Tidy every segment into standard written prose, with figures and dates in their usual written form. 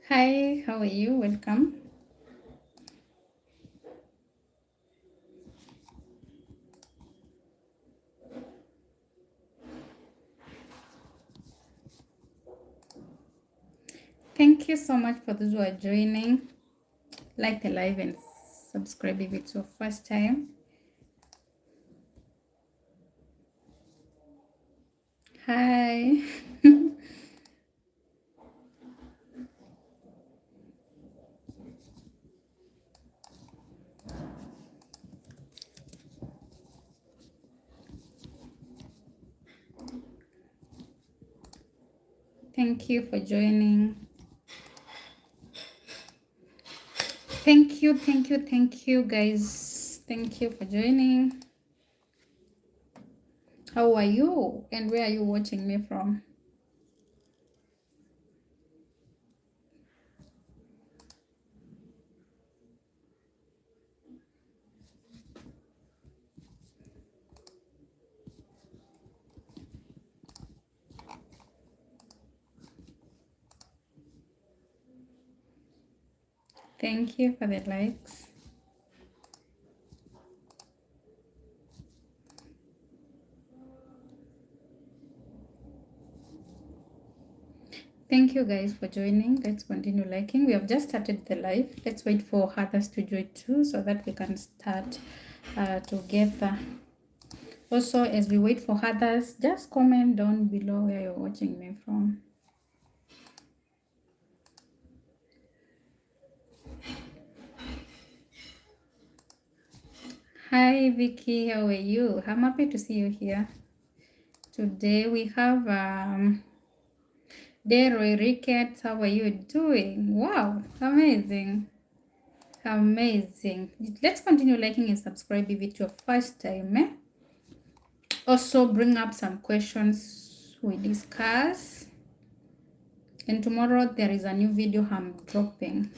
Hi, how are you? Welcome. Thank you so much for those who are joining. Like the live and subscribe if it's your first time. Hi. Thank you for joining. Thank you, guys. Thank you for joining. How are you? And where are you watching me from? Thank you for the likes. Thank you guys for joining. Let's continue liking. We have just started the live. Let's wait for others to join too so that we can start together. Also, as we wait for others, just comment down below where you're watching me from. Hi Vicky, how are you? I'm happy to see you here. Today we have Deroy Ricketts. How are you doing? Wow, amazing. Amazing. Let's continue liking and subscribe if it's your first time. Also bring up some questions we discuss. And tomorrow there is a new video I'm dropping.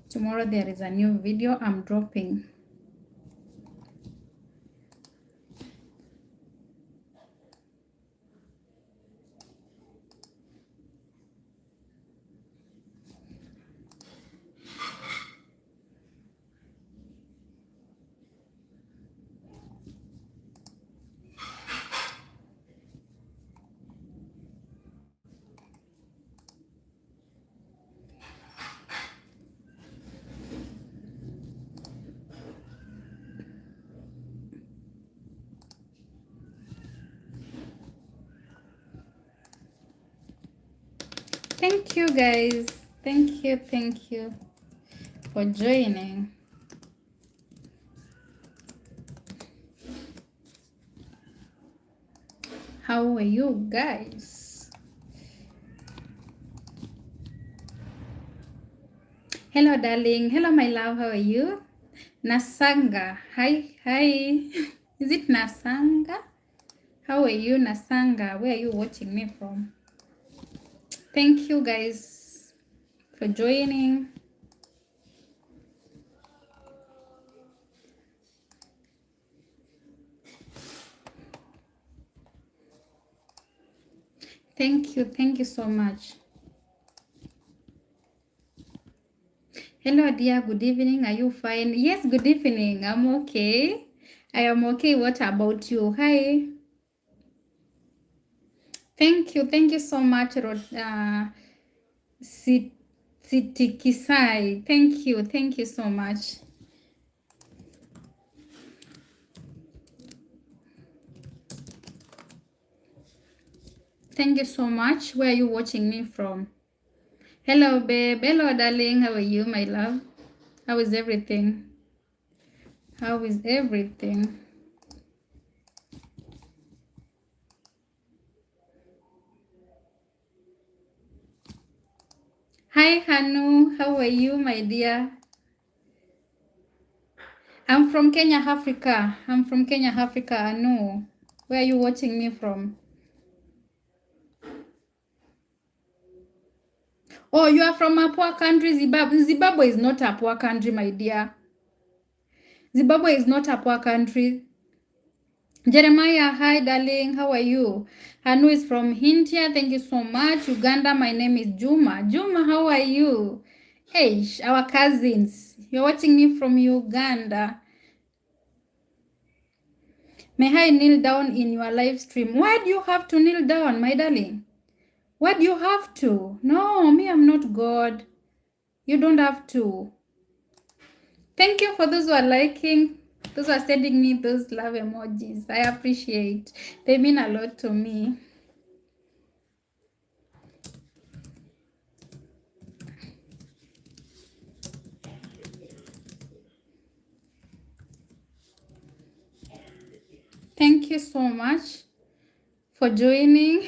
Tomorrow there is a new video I'm dropping. Thank you guys. Thank you for joining. How are you guys? Hello darling. Hello my love. How are you? Nasanga. Hi. Is it Nasanga? How are you, Nasanga? Where are you watching me from? Thank you guys for joining. Thank you so much. Hello dear, good evening. Are you fine? Yes, good evening. I'm okay. I am okay. What about you? Hi. Thank you so much, Sitikisai. Thank you so much. Thank you so much. Where are you watching me from? Hello, babe. Hello, darling. How are you, my love? How is everything? How is everything? Hi, Hanu. How are you, my dear? I'm from Kenya, Africa. I'm from Kenya, Africa. Anu. Where are you watching me from? Oh, you are from a poor country, Zimbabwe. Zimbabwe is not a poor country, my dear. Zimbabwe is not a poor country. Jeremiah, hi darling, how are you? Hanu is from India, thank you so much. Uganda, my name is Juma. Juma, how are you? Hey, our cousins, you're watching me from Uganda. May I kneel down in your live stream? Why do you have to kneel down, my darling? Why do you have to? No, me, I'm not God. You don't have to. Thank you for those who are liking, those who are sending me those love emojis. I appreciate. They mean a lot to me. Thank you so much for joining.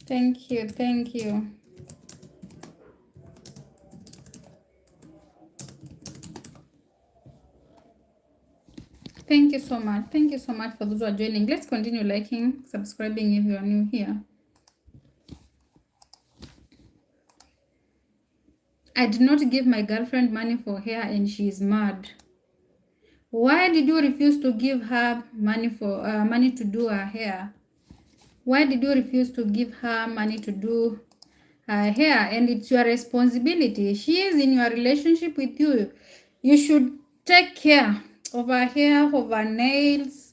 Thank you, thank you. Thank you so much. Thank you so much for those who are joining. Let's continue liking, subscribing if you are new here. I did not give my girlfriend money for hair and she is mad. Why did you refuse to give her money for money to do her hair? Why did you refuse to give her money to do her hair? And it's your responsibility. She is in your relationship with you. You should take care of her hair, of her nails,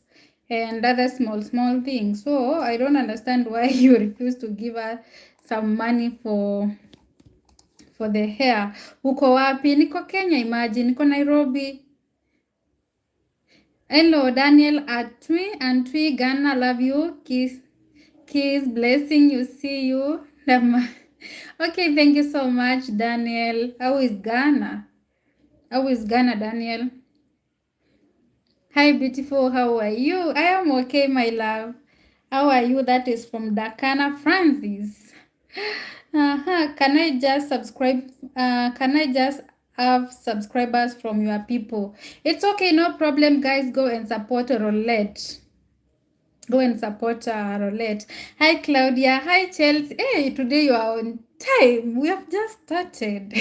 and other small things. So I don't understand why you refuse to give her some money for the hair. Uko wapi? Niko Kenya, imagine. Niko Nairobi. Hello, Daniel Antwi, Ghana, love you. Kiss, blessing you, see you. Okay, thank you so much, Daniel. How is Ghana? How is Ghana, Daniel? Hi, beautiful. How are you? I am okay, my love. How are you? That is from Dakana, Francis. Can I just subscribe? Can I just have subscribers from your people? It's okay, no problem, guys. Go and support Roulette. Go and support Roulette. Hi, Claudia. Hi, Chelsea. Hey, today you are on time. We have just started.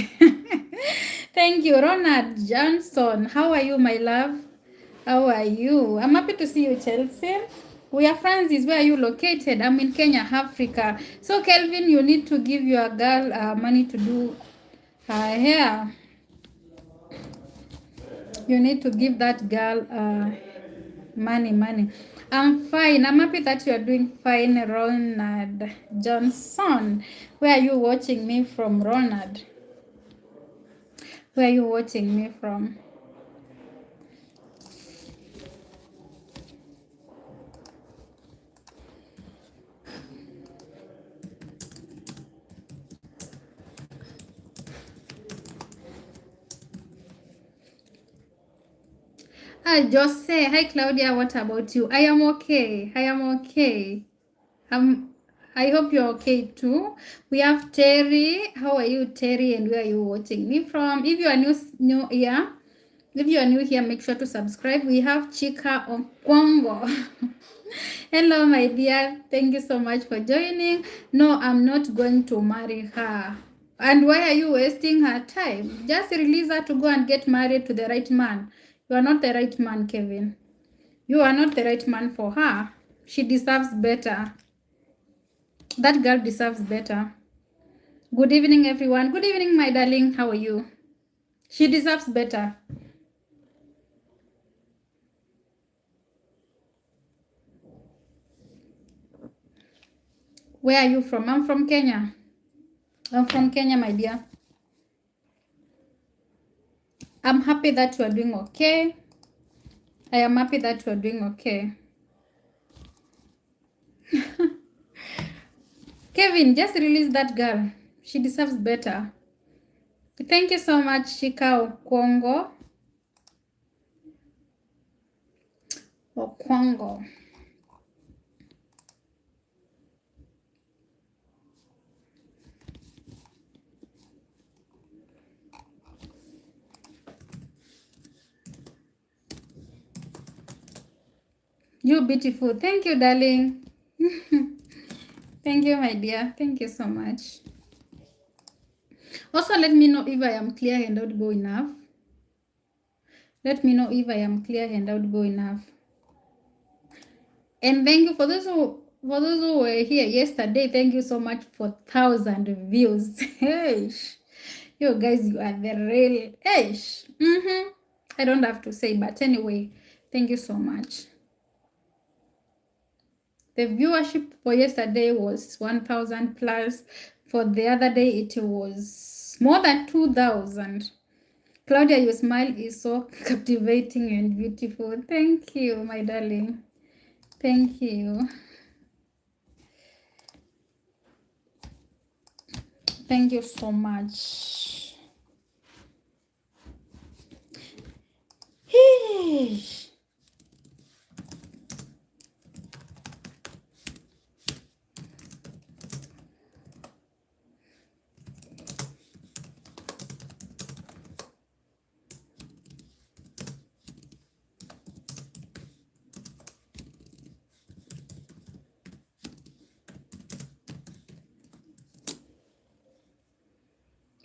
Thank you, Ronald Johnson. How are you, my love? How are you? I'm happy to see you, Chelsea. We are Francis. Where are you located? I'm in Kenya, Africa. So, Kelvin, you need to give your girl money to do her hair. You need to give that girl money. I'm fine. I'm happy that you are doing fine, Ronald Johnson. Where are you watching me from, Ronald? Where are you watching me from? Hi, Jose. Hi, Claudia. What about you? I am okay. I am okay. I hope you're okay too. We have Terry. How are you, Terry? And where are you watching me from? If you are new here, if you are new here, make sure to subscribe. We have Chika Okwongo. Hello, my dear. Thank you so much for joining. No, I'm not going to marry her. And why are you wasting her time? Just release her to go and get married to the right man. You are not the right man, Kevin. You are not the right man for her. She deserves better. That girl deserves better. Good evening, everyone. Good evening, my darling. How are you? She deserves better. Where are you from? I'm from Kenya. I'm from Kenya, my dear. I'm happy that you are doing okay. I am happy that you are doing okay. Kevin, just release that girl. She deserves better. Thank you so much, Shika Okwongo. Okwongo. You beautiful. Thank you, darling. Thank you, my dear. Thank you so much. Also, let me know if I am clear and audible enough. Let me know if I am clear and audible enough. And thank you for those who were here yesterday. Thank you so much for 1,000 views. Hey, you guys, you are the real. Hey, I don't have to say, but anyway, thank you so much. The viewership for yesterday was 1,000 plus. For the other day, it was more than 2,000. Claudia, your smile is so captivating and beautiful. Thank you, my darling. Thank you. Thank you so much.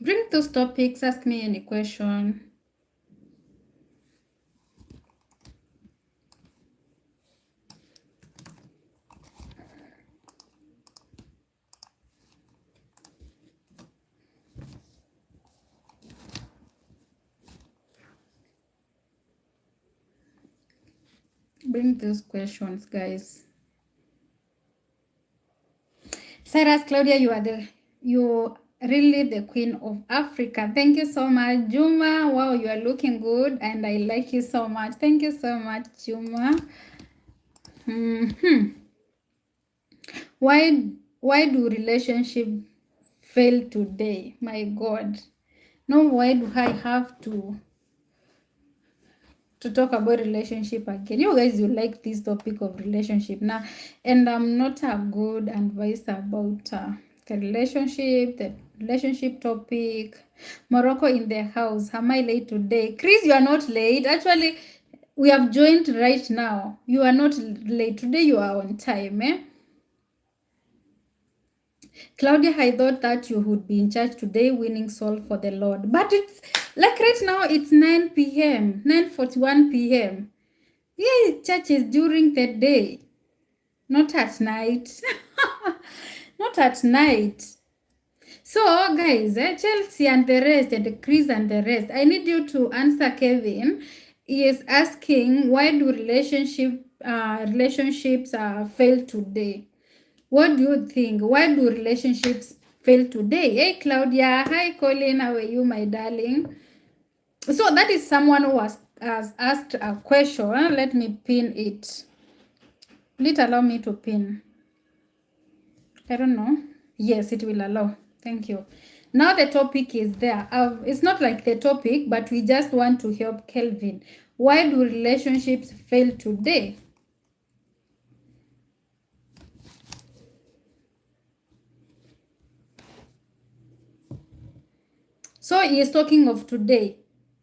Bring those topics, ask me any question. Bring those questions, guys. Cyrus, Claudia, you really the queen of Africa. Thank you so much, Juma. Wow, you are looking good, and I like you so much. Thank you so much, Juma. Why do relationships fail today? My God. No, why do I have to talk about relationship again? You guys, you like this topic of relationship now, and I'm not a good advice about the relationship topic. Morocco in the house. Am I late today? Chris, you are not late. Actually, we have joined right now. You are not late today. You are on time, eh? Claudia, I thought that you would be in church today winning soul for the Lord. But it's like right now, it's 9 p.m., 9:41 p.m. Yeah, church is during the day, not at night. Not at night. So, guys, Chelsea and the rest, and Chris and the rest, I need you to answer Kevin. He is asking, why do relationships fail today? What do you think? Why do relationships fail today? Hey, Claudia. Hi, Colin. How are you, my darling? So that is someone who has asked a question. Let me pin it. Will it allow me to pin? I don't know. Yes, it will allow. Thank you. Now the topic is there. It's not like the topic, but we just want to help Kelvin. Why do relationships fail today? So he is talking of today.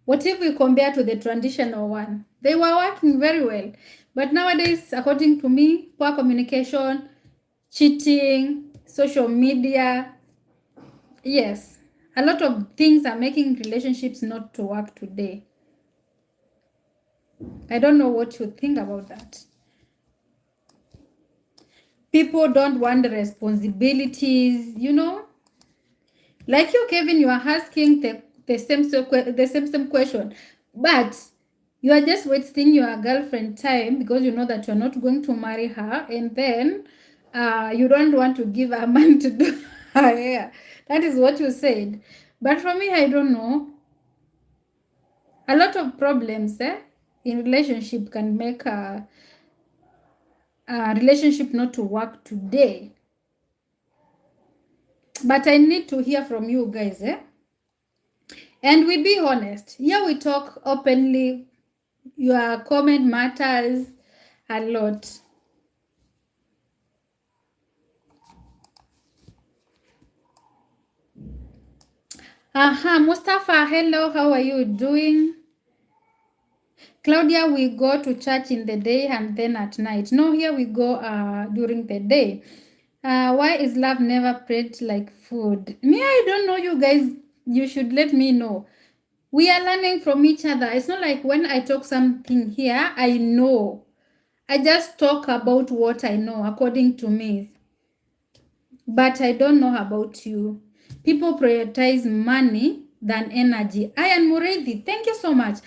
What if we compare to the traditional one? They were working very well. But nowadays, according to me, poor communication, cheating, social media, yes, a lot of things are making relationships not to work today. I don't know what you think about that. People don't want the responsibilities, you know. Like you, Kevin, you are asking the same question, but you are just wasting your girlfriend time because you know that you are not going to marry her, and then you don't want to give her money to do her hair. That is what you said. But for me, I don't know. A lot of problems in relationship can make a relationship not to work today. But I need to hear from you guys, and we be honest. Here we talk openly. Your comment matters a lot. Mustafa, hello, how are you doing? Claudia, we go to church in the day and then at night. No, here we go during the day. Why is love never prayed like food? Me, I don't know, you guys. You should let me know. We are learning from each other. It's not like when I talk something here, I know. I just talk about what I know according to me. But I don't know about you. People prioritize money than energy. I am Muredi. Thank you so much.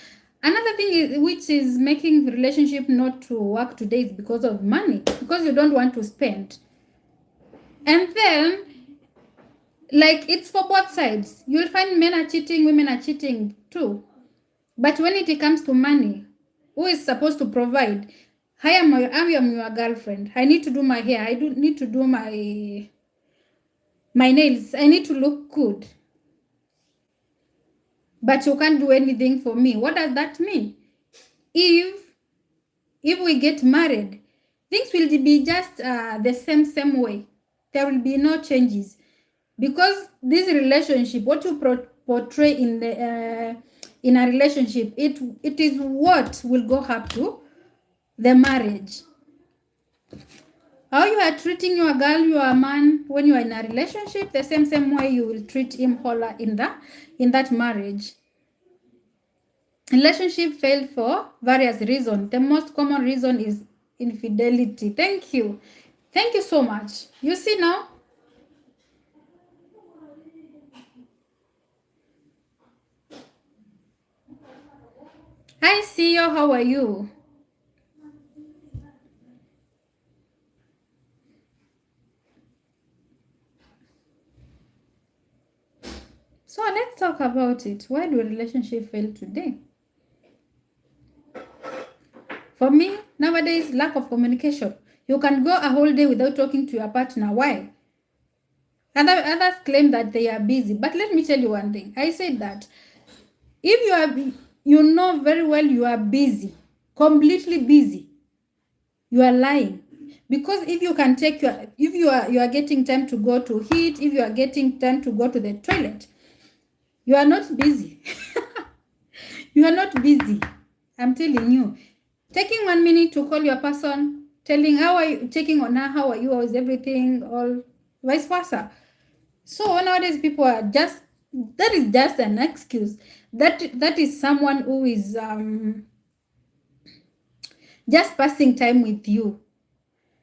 Another thing which is making the relationship not to work today is because of money, because you don't want to spend. And then, like, it's for both sides. You'll find men are cheating, women are cheating too. But when it comes to money, who is supposed to provide? I am your girlfriend. I need to do my hair. I do need to do my nails. I need to look good. But you can't do anything for me. What does that mean? If we get married, things will be just the same way. There will be no changes, because this relationship, what you portray in a relationship, it is what will go up to the marriage. How you are treating your girl, your man, when you are in a relationship, the same way you will treat him or her in that marriage. Relationship failed for various reasons. The most common reason is infidelity. Thank you. Thank you so much. You see now? Hi, CEO. How are you? So let's talk about it. Why do relationships fail today? For me, nowadays, lack of communication. You can go a whole day without talking to your partner. Why? Others claim that they are busy. But let me tell you one thing. I said that if you know very well you are busy, completely busy, you are lying. Because if you can take if you are getting time to go to eat, if you are getting time to go to the toilet, you are not busy. You are not busy. I'm telling you. Taking 1 minute to call your person, telling how are you, checking on her, how are you, how is everything, all vice versa. So nowadays people are just, that is just an excuse. That is someone who is just passing time with you.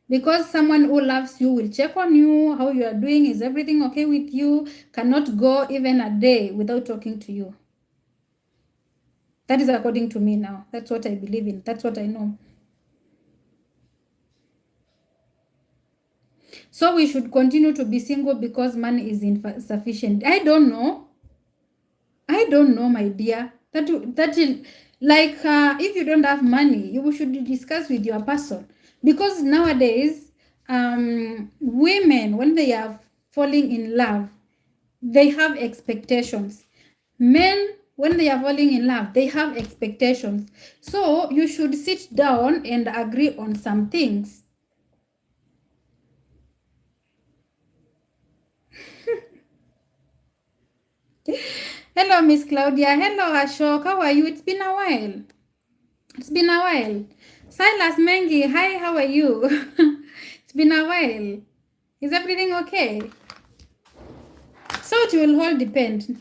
Because someone who loves you will check on you, how you are doing, is everything okay with you, cannot go even a day without talking to you. That is according to me now. That's what I believe in. That's what I know. So we should continue to be single because money is insufficient. I don't know. I don't know, my dear. Like if you don't have money, you should discuss with your person. Because nowadays, women, when they are falling in love, they have expectations. Men, when they are falling in love, they have expectations. So you should sit down and agree on some things. Hello, Miss Claudia. Hello, Ashok. How are you? It's been a while. It's been a while. Silas Mengi, hi, how are you? It's been a while. Is everything okay? So it will all depend.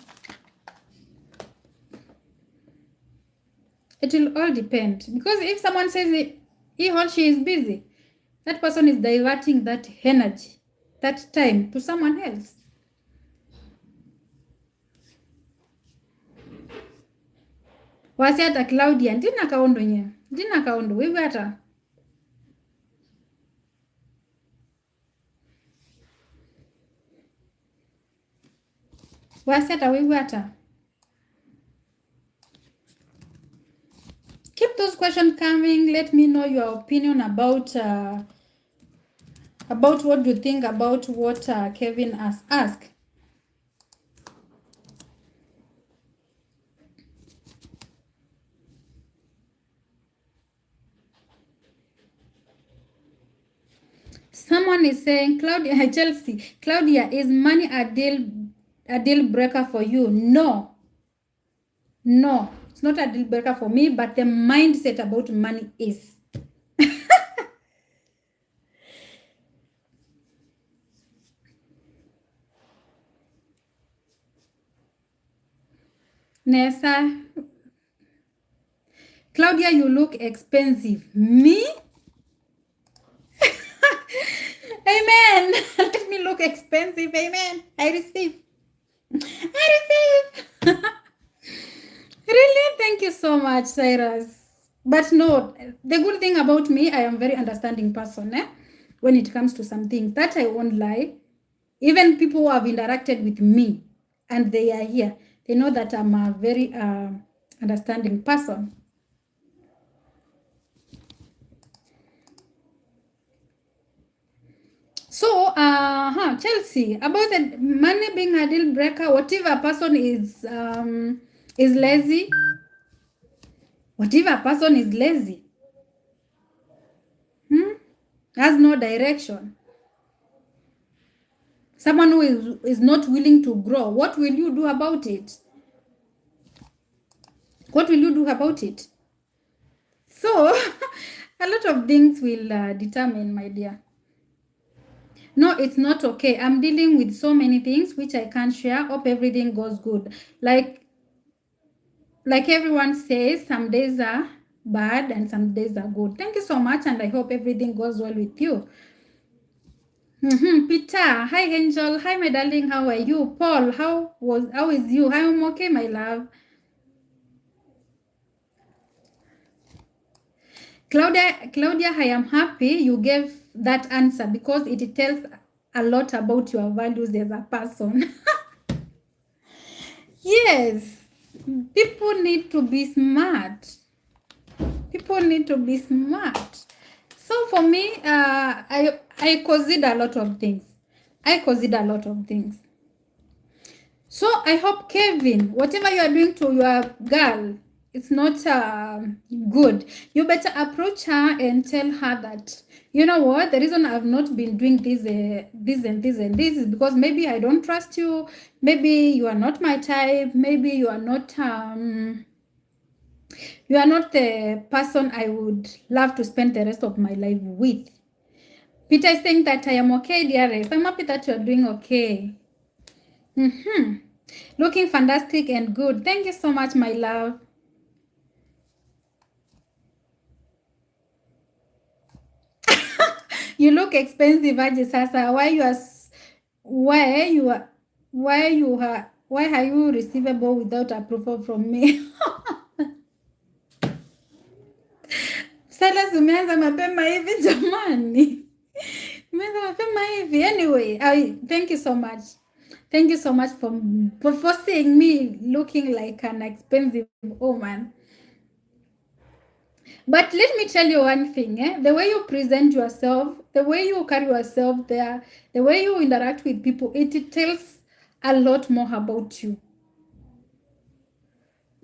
It will all depend. Because if someone says he or she is busy, that person is diverting that energy, that time to someone else. Wasi hata Claudia, ndina kaundo nye. Ndina kaundo, wewe hata. Wasi hata wewe hata. Keep those questions coming. Let me know your opinion about what you think about what Kevin has asked. Someone is saying, Claudia, Chelsea, Claudia, is money a deal breaker for you? No, it's not a deal breaker for me, but the mindset about money is. Nessa, Claudia, you look expensive. Me? Amen. Let me look expensive. Amen. I receive. I receive. Really? Thank you so much, Cyrus. But no, the good thing about me, I am a very understanding person, when it comes to some things. That I won't lie. Even people who have interacted with me and they are here, they know that I'm a very understanding person. So, Chelsea, about the money being a deal breaker, what if a person is lazy? What if a person is lazy? Has no direction. Someone who is not willing to grow. What will you do about it? What will you do about it? So, a lot of things will determine, my dear. No, it's not okay. I'm dealing with so many things which I can't share. Hope everything goes good. Like everyone says, some days are bad and some days are good. Thank you so much, and I hope everything goes well with you. Peter, hi Angel, hi my darling, how are you? Paul, how is you? I'm okay, my love. Claudia, I am happy you gave that answer because it tells a lot about your values as a person. Yes, people need to be smart. People need to be smart. So for me, I consider a lot of things. I consider a lot of things. So I hope, Kevin, whatever you are doing to your girl, it's not good. You better approach her and tell her that, you know what, the reason I've not been doing this and this is because maybe I don't trust you. Maybe you are not my type. Maybe you are not the person I would love to spend the rest of my life with. Peter is saying that I am okay, dearest. I'm happy that you are doing okay. Looking fantastic and good. Thank you so much, my love. You look expensive, Aje Sasa. Why are you receivable without approval from me? Sala, umeanza mapema hivi jamani. Umeanza mapema hivi. Anyway, thank you so much. Thank you so much for seeing me looking like an expensive woman. But let me tell you one thing, the way you present yourself, the way you carry yourself there, the way you interact with people, it tells a lot more about you.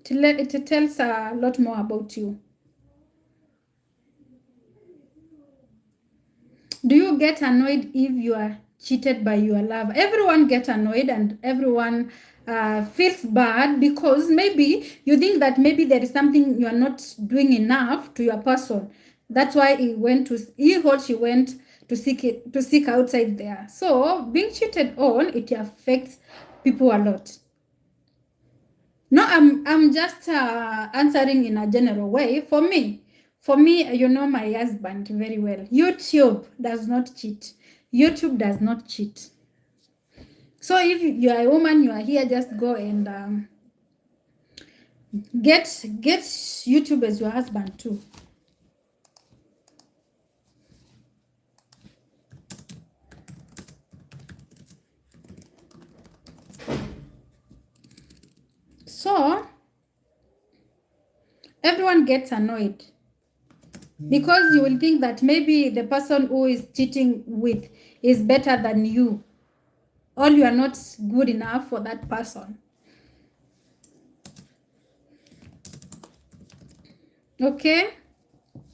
It tells a lot more about you. Do you get annoyed if you are cheated by your lover? Everyone gets annoyed and everyone feels bad because maybe you think that maybe there is something you are not doing enough to your person. That's why he or she went to seek outside there. So being cheated on, it affects people a lot. No, I'm just answering in a general way. For me, you know my husband very well. YouTube does not cheat. YouTube does not cheat. So if you are a woman, you are here, just go and get YouTube as your husband too. So everyone gets annoyed because you will think that maybe the person who is cheating with is better than you, or you are not good enough for that person. Okay.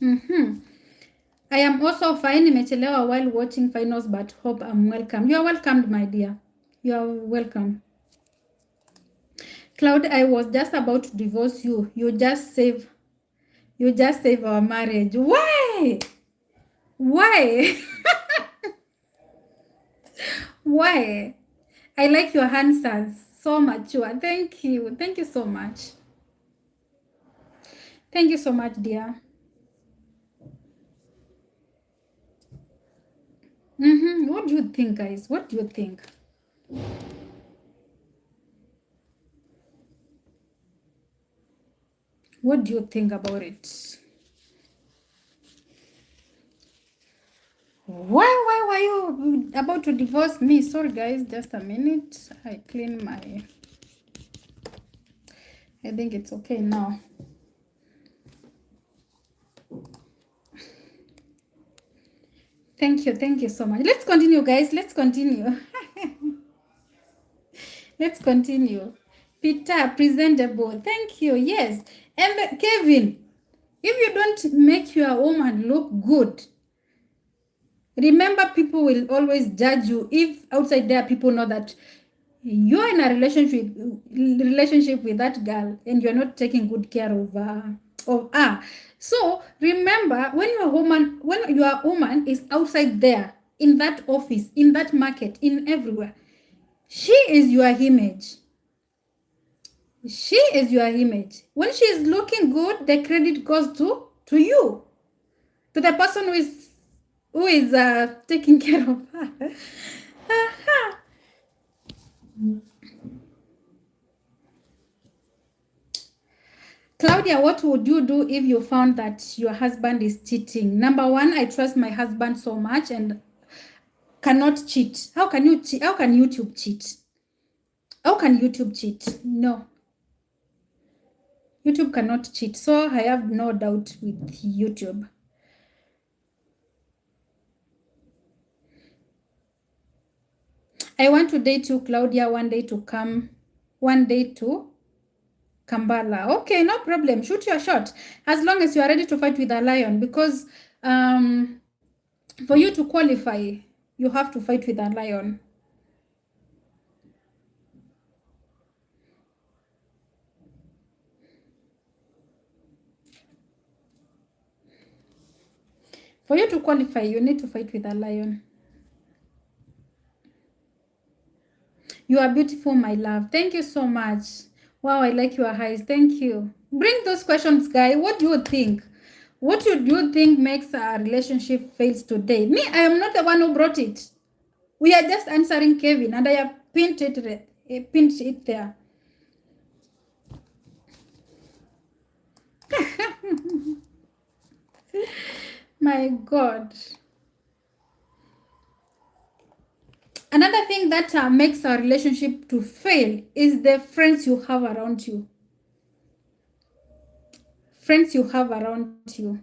I am also fine. Nimechelewa while watching finals, but hope I'm welcome. You are welcomed, my dear. You are welcome. Cloud, I was just about to divorce you. You just save our marriage. Why? Why? Why? I like your answers. so mature. Thank you. Thank you so much. Thank you so much, dear. What do you think, guys? What do you think? What do you think about it? Why were you about to divorce me? Sorry, guys, just a minute. I clean my... I think it's okay now. Thank you so much. Let's continue, guys. Let's continue. Let's continue. Peter, presentable. Thank you. Yes. And Kevin, if you don't make your woman look good, remember people will always judge you if outside there people know that you're in a relationship with that girl and you're not taking good care of her. So remember, when your woman is outside there, in that office, in that market, in everywhere, she is your image. She is your image. When she is looking good, the credit goes to you, to the person who is taking care of her. Claudia, what would you do if you found that your husband is cheating? Number one, I trust my husband so much and cannot cheat. How can you cheat? How can YouTube cheat? How can YouTube cheat? No. YouTube cannot cheat. So I have no doubt with YouTube. I want to date you, Claudia, one day to Kambala. Okay, no problem. Shoot your shot. As long as you are ready to fight with a lion, because for you to qualify, you have to fight with a lion. For you to qualify, you need to fight with a lion. You are beautiful, my love. Thank you so much. Wow, I like your eyes. Thank you. Bring those questions, guy. What do you think? What do you think makes a relationship fails today? Me, I am not the one who brought it. We are just answering Kevin, and I have pinned it there. My God. Another thing that makes a relationship to fail is the friends you have around you. Friends you have around you.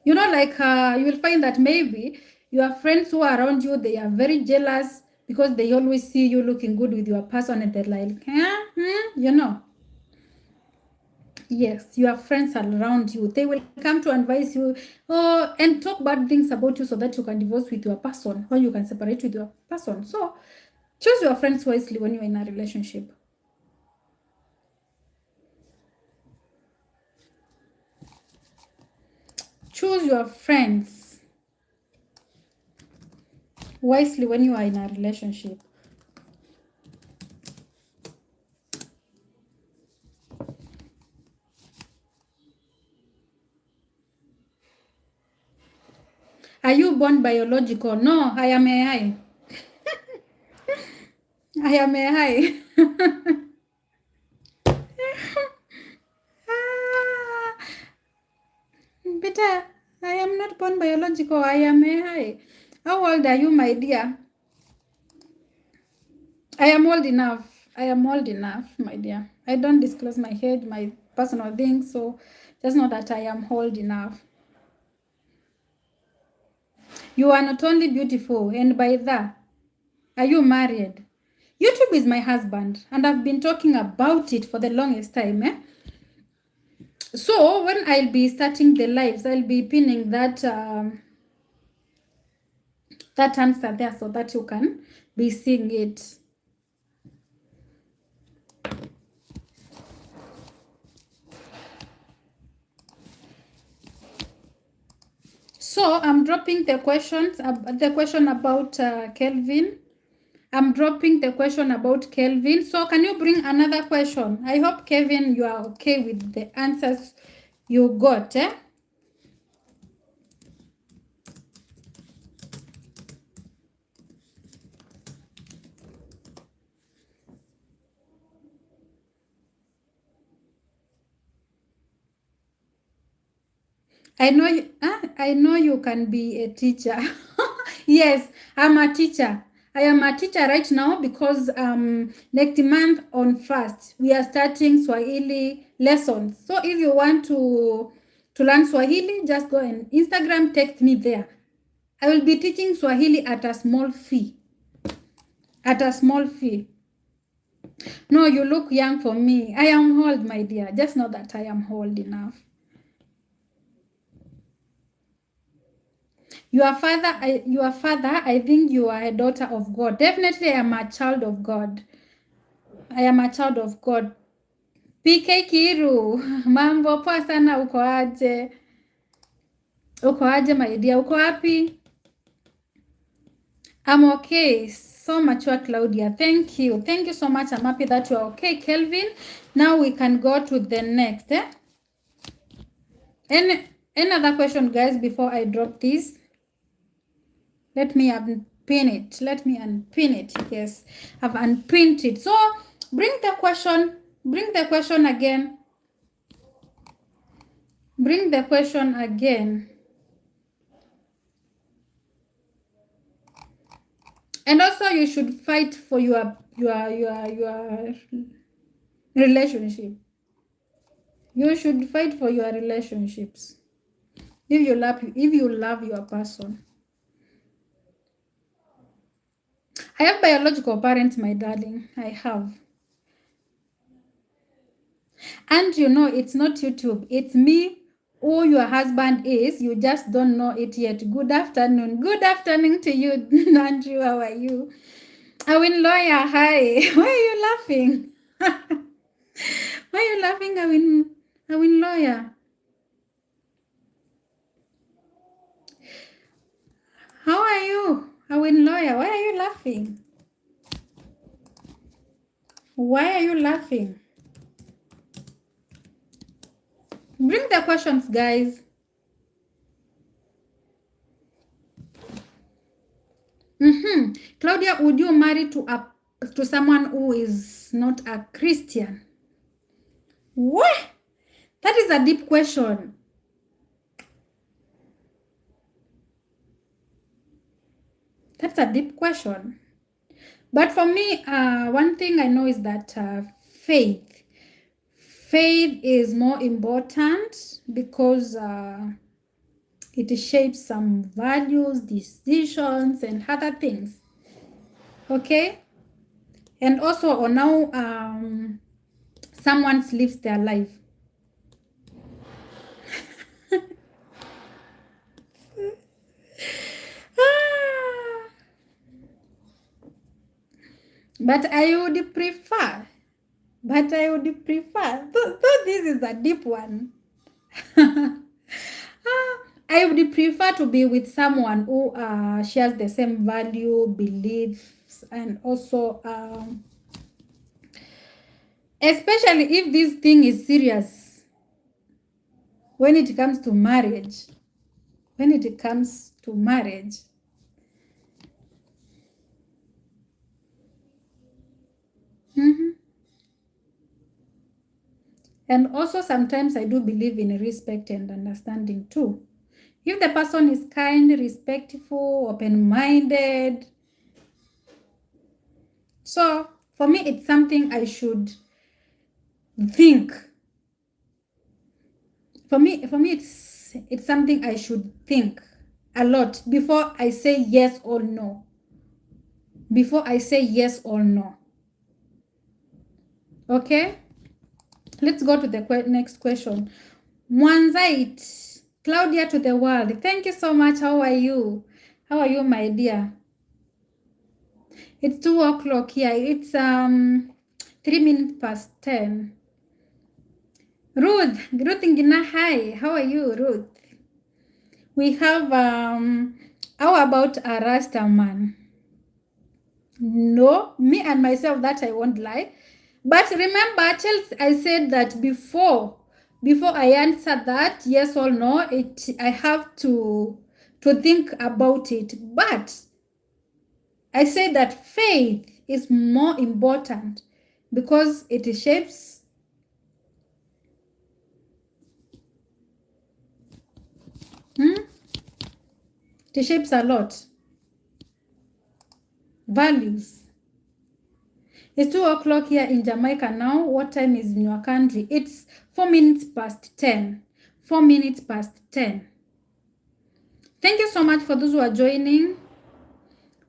You know, like you will find that maybe your friends who are around you, they are very jealous because they always see you looking good with your person and they're like, you know. Yes, your friends are around you. They will come to advise you and talk bad things about you so that you can divorce with your person or you can separate with your person. So choose your friends wisely when you're in a relationship. Choose your friends wisely when you are in a relationship. Are you born biological? No, I am AI. I am AI. Peter, I am not born biological. I am AI. How old are you, my dear? I am old enough. I am old enough, my dear. I don't disclose my age, my personal things, so just know that I am old enough. You are not only beautiful, and by that, are you married? YouTube is my husband, and I've been talking about it for the longest time. So when I'll be starting the lives, I'll be pinning that that answer there so that you can be seeing it. So I'm dropping the questions. The question about Kelvin. I'm dropping the question about Kelvin. So can you bring another question? I hope, Kevin, you are okay with the answers you got. I know you can be a teacher. Yes, I'm a teacher. I am a teacher right now because next month on first we are starting Swahili lessons. So if you want to learn Swahili, just go and Instagram, text me there. I will be teaching Swahili at a small fee. At a small fee. No, you look young for me. I am old, my dear. Just know that I am old enough. Your father, I think you are a daughter of God. Definitely, I am a child of God. I am a child of God. PK Kiru, mambo poa sana, uko aje? Uko aje, my dear? Uko wapi? I'm okay. So mature, Claudia. Thank you. Thank you so much. I'm happy that you are okay, Kelvin. Now we can go to the next. Any other question, guys, before I drop this? Let me unpin it. Let me unpin it. Yes, I've unpinned it. So bring the question. Bring the question again. Bring the question again. And also, you should fight for your relationship. You should fight for your relationships. If you love your person. I have biological parents, my darling. I have. And you know, it's not YouTube. It's me who your husband is. You just don't know it yet. Good afternoon. Good afternoon to you, Andrew. How are you? Awin Lawyer, hi. Why are you laughing? Why are you laughing, Awin Lawyer? How are you? Awin Lawyer, why are you laughing? Why are you laughing? Bring the questions, guys. Claudia, would you marry to someone who is not a Christian? What? That is a deep question. That's a deep question. But for me, one thing I know is that faith is more important because it shapes some values, decisions, and other things. Okay? And also on how someone lives their life. But I would prefer. Though this is a deep one. I would prefer to be with someone who shares the same value, beliefs, and also, especially if this thing is serious, when it comes to marriage. When it comes to marriage. And also sometimes I do believe in respect and understanding too. If the person is kind, respectful, open-minded. So for me, it's something I should think. For me, it's something I should think a lot before I say yes or no. Before I say yes or no. Okay? Let's go to the next question. Mwanzait, Claudia to the world. Thank you so much. How are you? How are you, my dear? It's 2 o'clock here. It's 3 minutes past 10. Ruth Ngina, hi. How are you, Ruth? We have how about a Rasta man? No, me and myself, that I won't lie. But remember, Chelsea, I said that before I answer that yes or no, I have to think about it. But I say that faith is more important because it shapes, hmm? It shapes a lot. Values. It's 2 o'clock here in Jamaica now. What time is in your country? It's 4 minutes past 10. 4 minutes past 10. Thank you so much for those who are joining.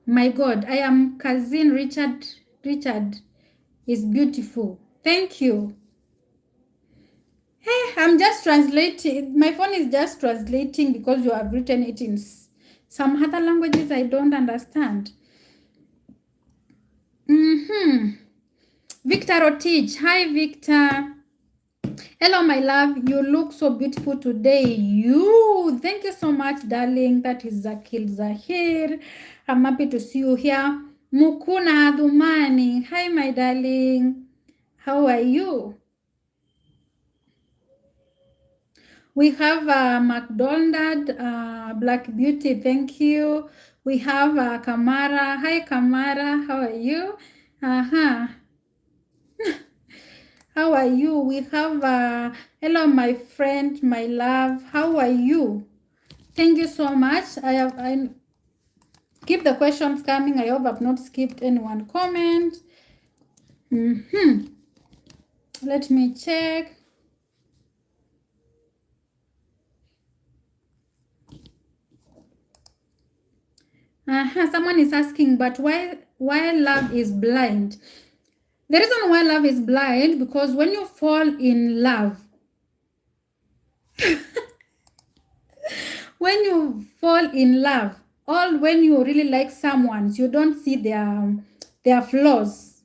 My God, I am cousin Richard. Richard is beautiful. Thank you. Hey, I'm just translating. My phone is just translating because you have written it in some other languages I don't understand. Victor Otich. Hi, Victor. Hello, my love. You look so beautiful today. Thank you so much, darling. That is Zakil Zahir. I'm happy to see you here. Mukuna Adumani. Hi, my darling. How are you? We have McDonald, Black Beauty. Thank you. We have Kamara. Hi, Kamara. How are you? Uh-huh. How are you? We have hello, my friend, my love. How are you? Thank you so much. I keep the questions coming. I hope I've not skipped anyone comment. Let me check. Someone is asking, but why love is blind? The reason why love is blind, because when you fall in love, when you fall in love, or when you really like someone, you don't see their flaws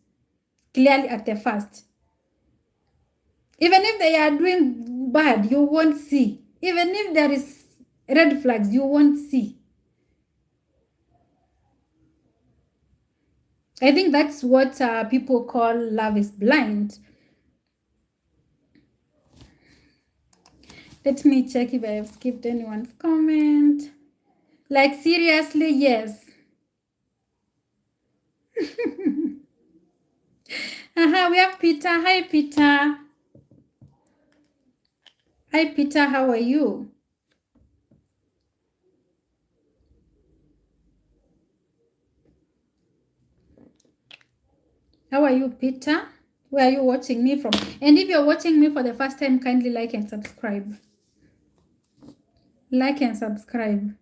clearly at the first. Even if they are doing bad, you won't see. Even if there is red flags, you won't see. I think that's what people call love is blind. Let me check if I have skipped anyone's comment. Like, seriously, yes. We have Peter. Hi, Peter. Hi, Peter. How are you? How are you, Peter? Where are you watching me from? And if you're watching me for the first time, kindly like and subscribe. Like and subscribe.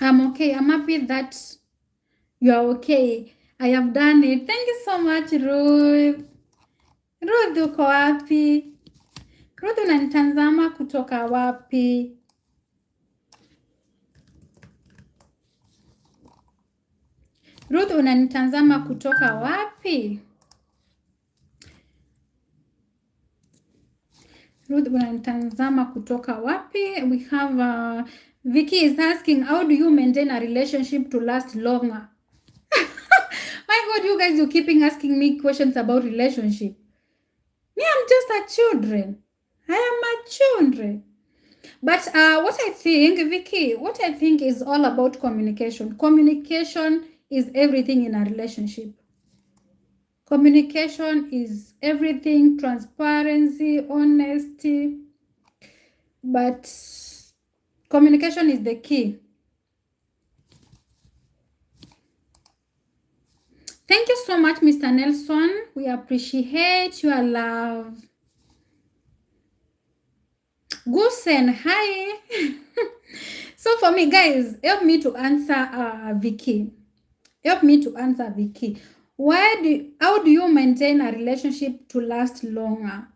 I'm okay. I'm happy that you are okay. I have done it. Thank you so much, Ruth. Ruth, uko wapi? Ruth, unanitazama kutoka wapi? Ruth, unanitazama kutoka wapi? Ruth, unanitazama kutoka wapi? We have Vicky is asking, how do you maintain a relationship to last longer? My God, you guys, you're keeping asking me questions about relationship. Me, I'm just a children. I am a children. But what I think, Vicky, what I think is all about communication. Communication is everything in a relationship. Communication is everything, transparency, honesty. But communication is the key. Thank you so much, Mr. Nelson. We appreciate your love. Gusen, hi. So for me, guys, help me to answer Vicky. Help me to answer Vicky. How do you maintain a relationship to last longer?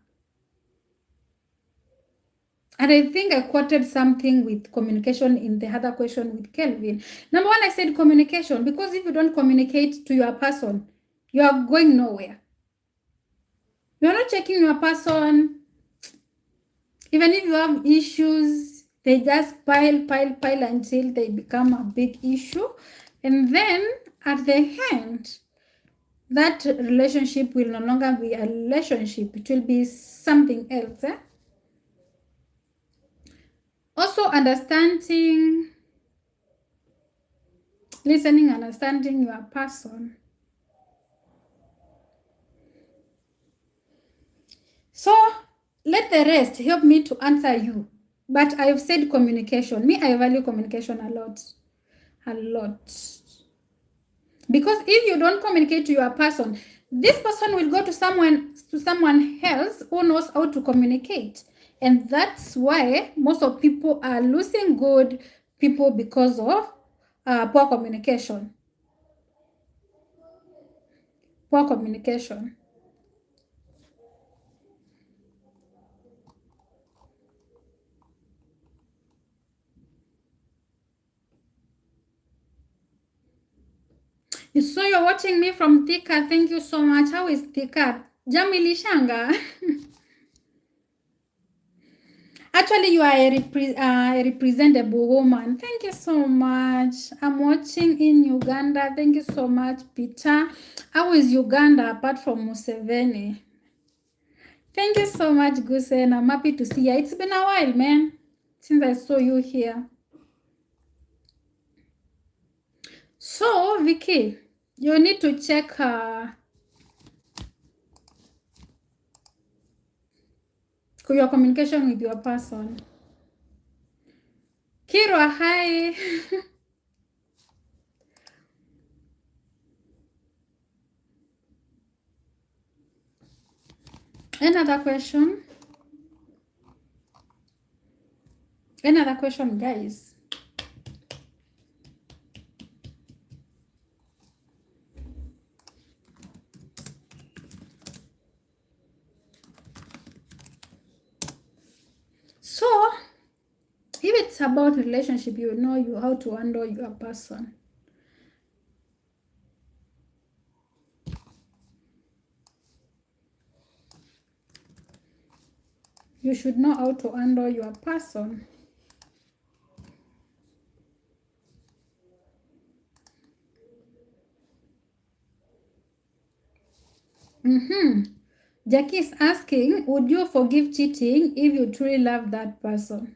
And I think I quoted something with communication in the other question with Kelvin. Number one, I said communication, because if you don't communicate to your person, you are going nowhere. You're not checking your person. Even if you have issues, they just pile until they become a big issue. And then at the end, that relationship will no longer be a relationship. It will be something else. Also, listening, understanding your person. So let the rest help me to answer you. But I've said communication. Me, I value communication a lot. A lot. Because if you don't communicate to your person, this person will go to someone else who knows how to communicate. And that's why most of people are losing good people because of poor communication. Poor communication. So you're watching me from Thika. Thank you so much. How is Thika? Jamili Shanga. Actually, you are a representable woman. Thank you so much. I'm watching in Uganda. Thank you so much, Peter. How is Uganda apart from Museveni? Thank you so much, Gusen. I'm happy to see you. It's been a while, man, since I saw you here. So, Vicky, you need to check your communication with your person. Kira, hi. Another question? Another question, guys. So, if it's about relationship, you know how to handle your person. You should know how to handle your person. Jackie is asking, would you forgive cheating if you truly love that person?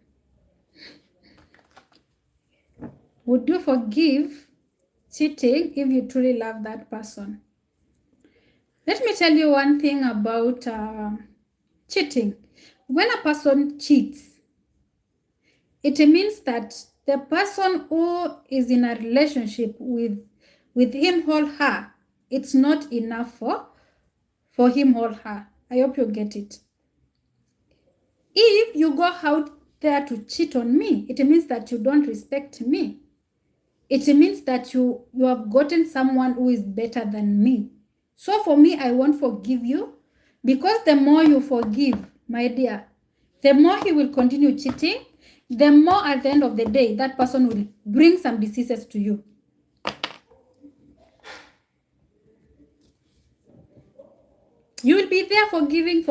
Would you forgive cheating if you truly love that person? Let me tell you one thing about cheating. When a person cheats, it means that the person who is in a relationship with him or her, it's not enough for him or her. I hope you get it. If you go out there to cheat on me, it means that you don't respect me. It means that you have gotten someone who is better than me. So for me, I won't forgive you, because the more you forgive, my dear, the more he will continue cheating, the more at the end of the day, that person will bring some diseases to you. You will be there forgiving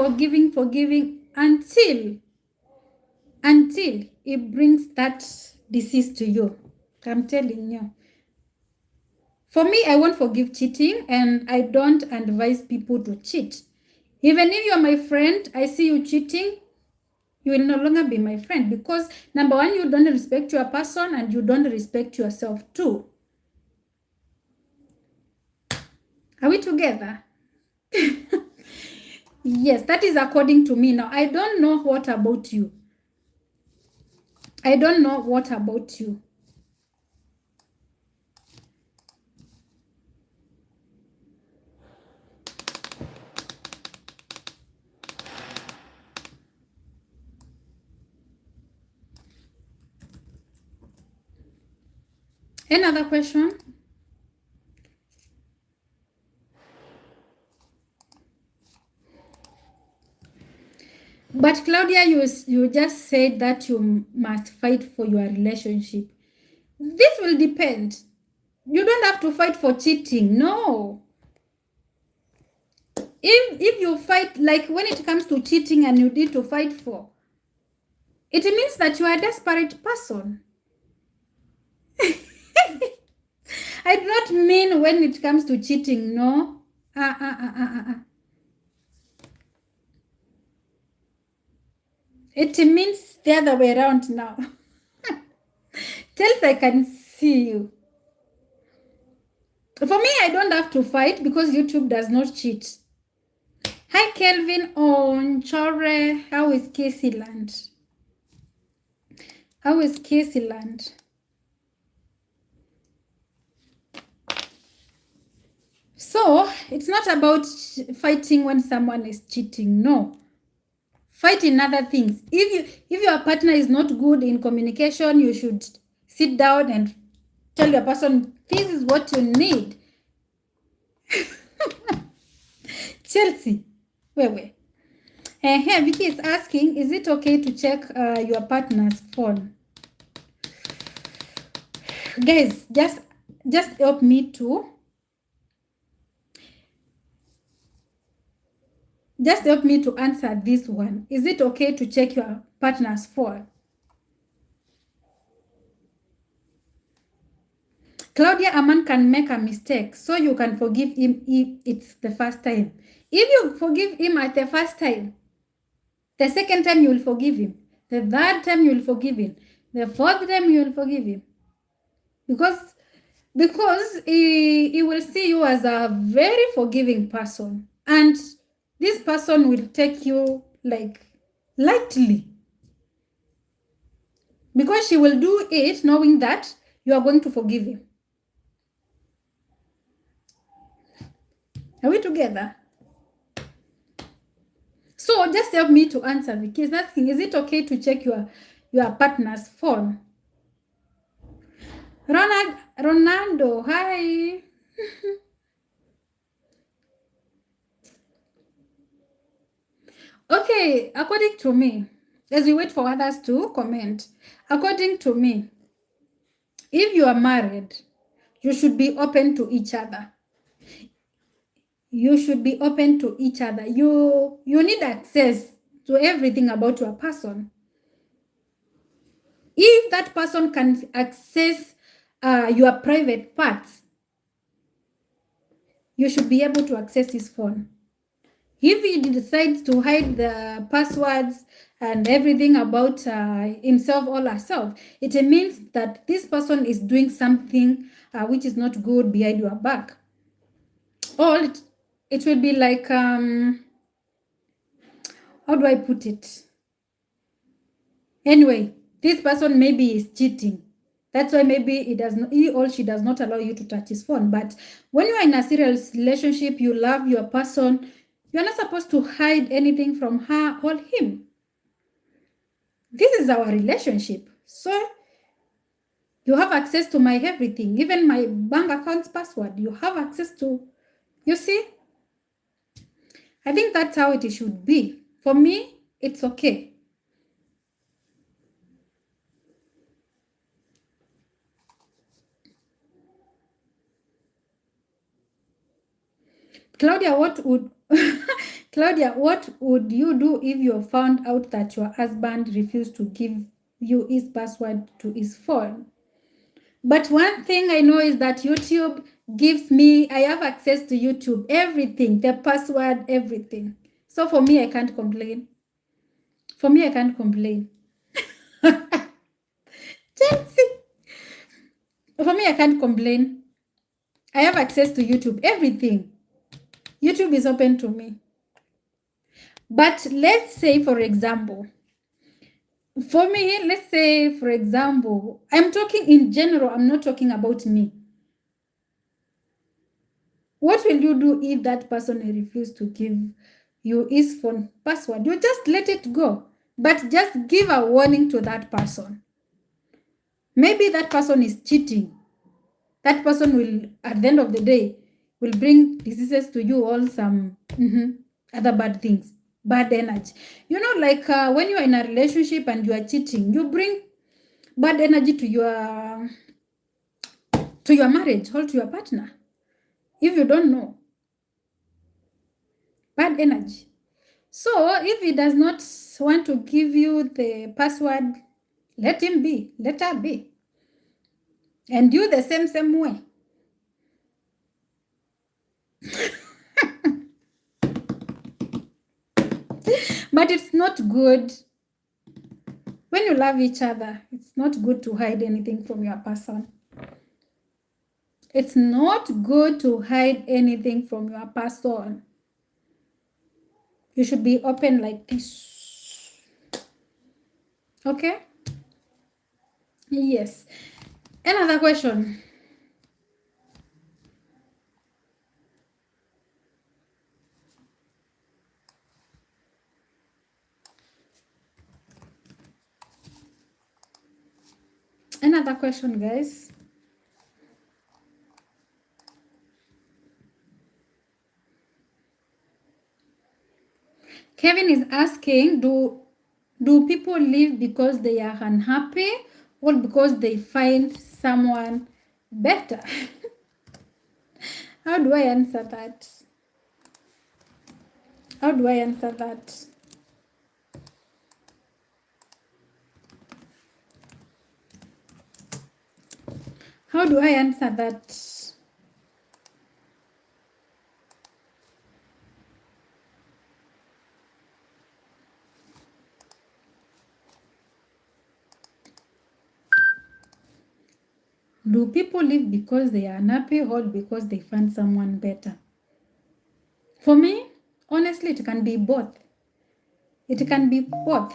until it brings that disease to you. I'm telling you. For me, I won't forgive cheating, and I don't advise people to cheat. Even if you're my friend, I see you cheating, you will no longer be my friend, because number one, you don't respect your person and you don't respect yourself too. Are we together? Yes, that is according to me. Now, I don't know what about you. I don't know what about you. Another question? But Claudia, you just said that you must fight for your relationship. This will depend. You don't have to fight for cheating. No. If you fight, like when it comes to cheating and you need to fight for, it means that you are a desperate person. I do not mean when it comes to cheating, no. It means the other way around now. Tells I can see you. For me, I don't have to fight because YouTube does not cheat. Hi, Kelvin on Chore. How is Caseyland? How is Caseyland? So, it's not about fighting when someone is cheating. No. Fight in other things. If your partner is not good in communication, you should sit down and tell your person, this is what you need. Chelsea. Wait. Here, Vicky is asking, is it okay to check your partner's phone? Guys, just help me to answer this one. Is it okay to check your partner's phone? Claudia, a man can make a mistake, so you can forgive him if it's the first time. If you forgive him at the first time, the second time you will forgive him. The third time you will forgive him. The fourth time you will forgive him. Because he will see you as a very forgiving person. And this person will take you like lightly. Because she will do it knowing that you are going to forgive him. Are we together? So just help me to answer. Vicky is asking, is it okay to check your partner's phone? Ronaldo, hi. Okay, according to me, as we wait for others to comment, according to me, if you are married, you should be open to each other. You should be open to each other. You need access to everything about your person. If that person can access your private parts, you should be able to access his phone. If he decides to hide the passwords and everything about himself or herself, it means that this person is doing something which is not good behind your back. Or it will be like, how do I put it? Anyway, this person maybe is cheating. That's why maybe he or she does not allow you to touch his phone. But when you are in a serious relationship, you love your person, you're not supposed to hide anything from her or him. This is our relationship. So you have access to my everything, even my bank account's password. You have access to, you see? I think that's how it should be. For me, it's okay. Claudia, what would you do if you found out that your husband refused to give you his password to his phone? But one thing I know is that YouTube gives me, I have access to YouTube, everything, the password, everything. So for me, I can't complain. For me, I can't complain. Chelsea. For me, I can't complain. I have access to YouTube, everything. YouTube is open to me. But let's say, for example, for me, let's say, for example, I'm talking in general, I'm not talking about me. What will you do if that person refuses to give you his phone password? You just let it go, but just give a warning to that person. Maybe that person is cheating. That person will, at the end of the day, will bring diseases to you, all some other bad things. bad energy. You know, like when you are in a relationship and you are cheating, you bring bad energy to your marriage or to your partner. If you don't know, bad energy. So if he does not want to give you the password, let him be, let her be. And you the same way. But it's not good. When you love each other, it's not good to hide anything from your person. It's not good to hide anything from your person. You should be open like this. Okay? Yes. Another question. Another question, guys. Kevin is asking, do people leave because they are unhappy or because they find someone better? How do I answer that? How do I answer that? How do I answer that? Do people leave because they are unhappy or because they find someone better? For me, honestly, it can be both. It can be both.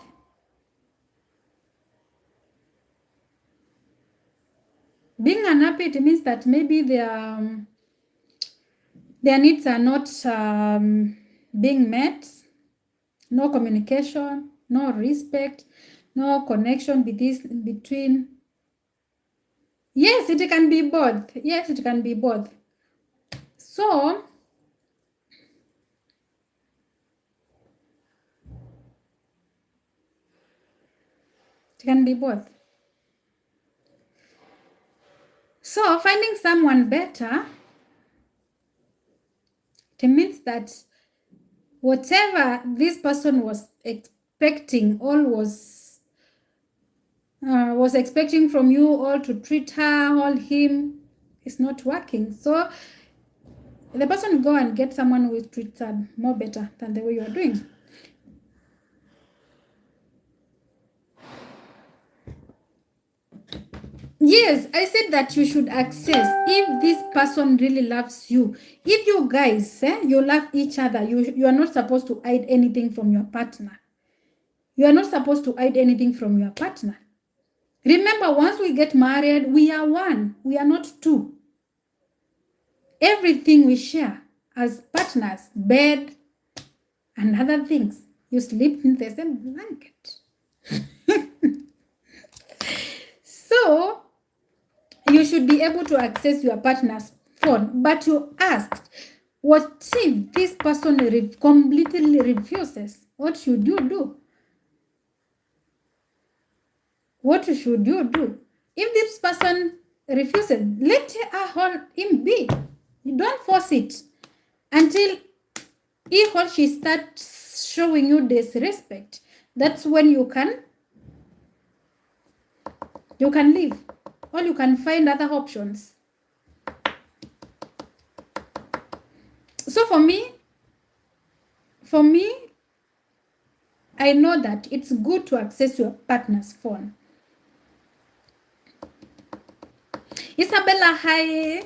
Being unhappy, it means that maybe their needs are not being met. No communication, no respect, no connection between. Yes, it can be both. Yes, it can be both. So, it can be both. So, finding someone better, it means that whatever this person was expecting, was expecting from you, all to treat her, all him, is not working. So, the person will go and get someone who treats her more better than the way you are doing. Yes, I said that you should access if this person really loves you. If you guys, you love each other, you are not supposed to hide anything from your partner. You are not supposed to hide anything from your partner. Remember, once we get married, we are one. We are not two. Everything we share as partners, bed and other things. You sleep in the same blanket. So, you should be able to access your partner's phone. But you asked, what if this person completely refuses? What should you do? What should you do? If this person refuses, let him be. You don't force it until he or she starts showing you disrespect. That's when you can leave, or you can find other options. So for me, I know that it's good to access your partner's phone. Isabella, hi.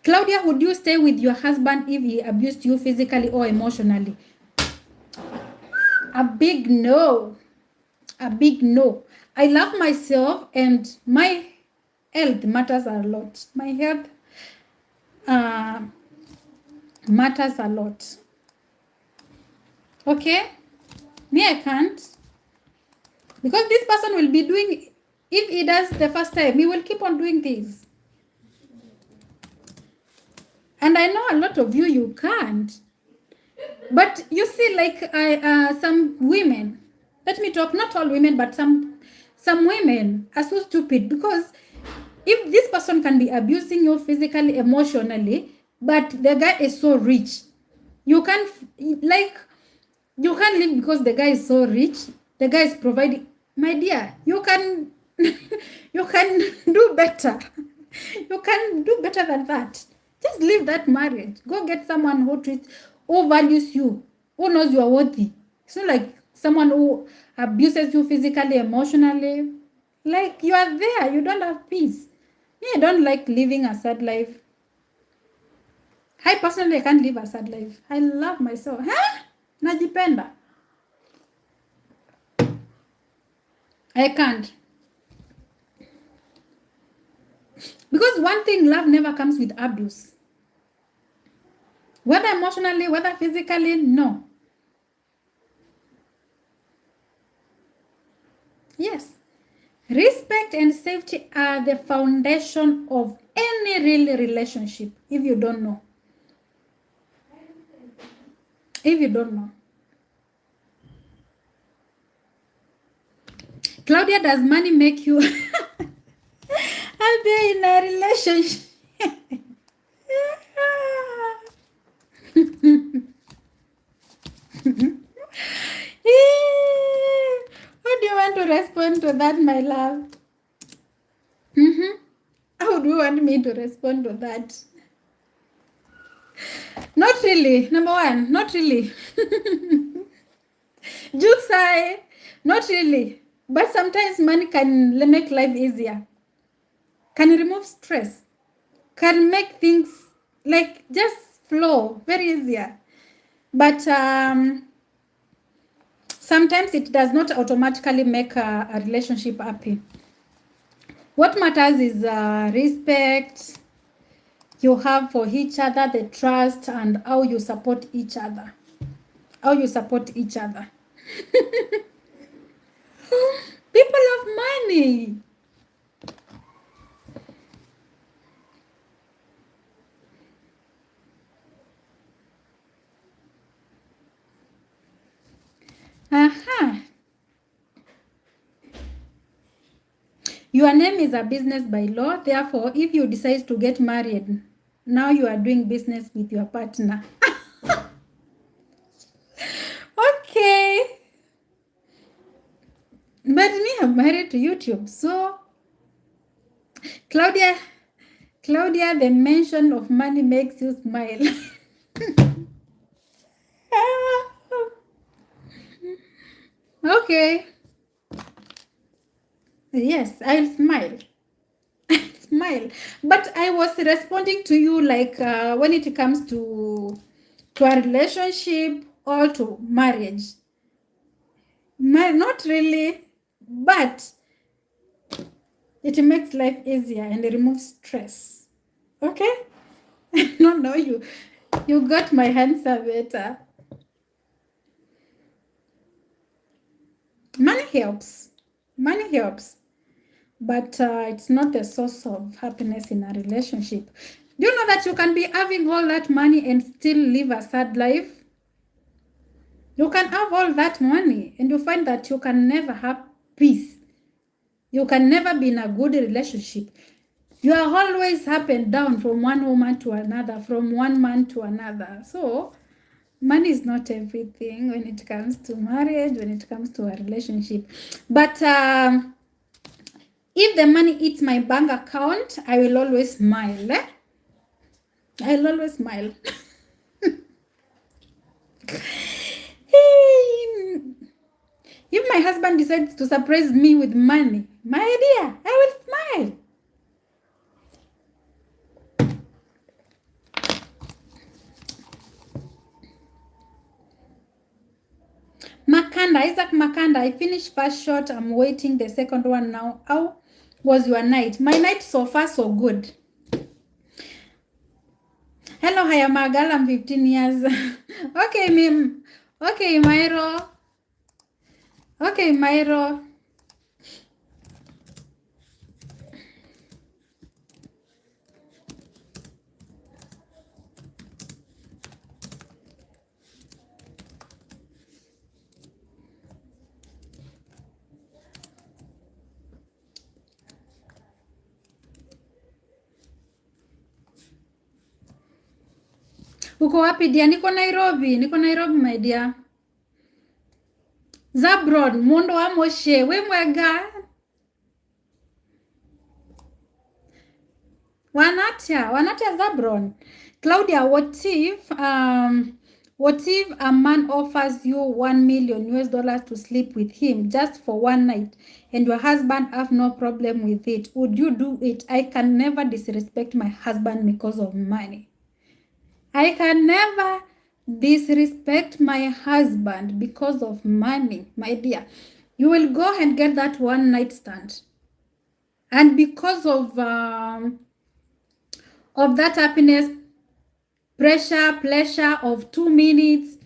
Claudia, would you stay with your husband if he abused you physically or emotionally? A big no. A big no. I love myself and my health matters a lot. My health matters a lot. Okay? Me, I can't. Because this person will be doing, if he does the first time, he will keep on doing this. And I know a lot of you can't. But you see, like some women, let me talk, not all women, but some women are so stupid, because if this person can be abusing you physically, emotionally, but the guy is so rich, you can't, like, you can't live because the guy is so rich. The guy is providing. My dear, you can you can do better. You can do better than that. Just leave that marriage. Go get someone who values you, who knows you are worthy. It's not like someone who abuses you physically, emotionally. Like, you are there, you don't have peace. Me, I don't like living a sad life. I personally, I can't live a sad life. I love myself. Huh? Najipenda. I can't. Because one thing, love never comes with abuse. Whether emotionally, whether physically, no. Yes. Respect and safety are the foundation of any real relationship, if you don't know. If you don't know. Claudia, does money make you happy in a relationship? How do you want to respond to that, my love? How do you want me to respond to that? Not really. Number one, not really. Jokes aside, not really. But sometimes money can make life easier, can remove stress, can make things like just flow very easier. But sometimes it does not automatically make a relationship happy. What matters is respect you have for each other, the trust, and how you support each other. How you support each other. People love money. Your name is a business by law. Therefore, if you decide to get married, now you are doing business with your partner. Okay. But me, I'm married to YouTube. So, Claudia, the mention of money makes you smile. Okay. Yes, I'll smile. Smile. But I was responding to you like when it comes to a relationship or to marriage. Not really, but it makes life easier and removes stress. Okay? No, you got my answer better. Money helps. Money helps. But it's not the source of happiness in a relationship. Do you know that you can be having all that money and still live a sad life? You can have all that money and you find that you can never have peace. You can never be in a good relationship. You are always up and down from one woman to another, from one man to another. So, money is not everything when it comes to marriage, when it comes to a relationship. But if the money hits my bank account, I will always smile. I'll always smile. If my husband decides to surprise me with money, my dear, I will smile. Isaac Makanda, I finished first shot. I'm waiting the second one now. How was your night? My night so far so good. Hello, I am a girl. I'm 15 years. Okay, Mim. Okay, Myro. Okay, Myro. Uko wapi dia? Niko Nairobi. Niko Nairobi my dear. Zabron, Mondo wa Moshe. We mwega. Wanatia Zabron. Claudia, what if a man offers you $1 million to sleep with him just for one night and your husband have no problem with it? Would you do it? I can never disrespect my husband because of money. I can never disrespect my husband because of money, my dear. You will go and get that one night stand. And because of that happiness, pleasure of 2 minutes,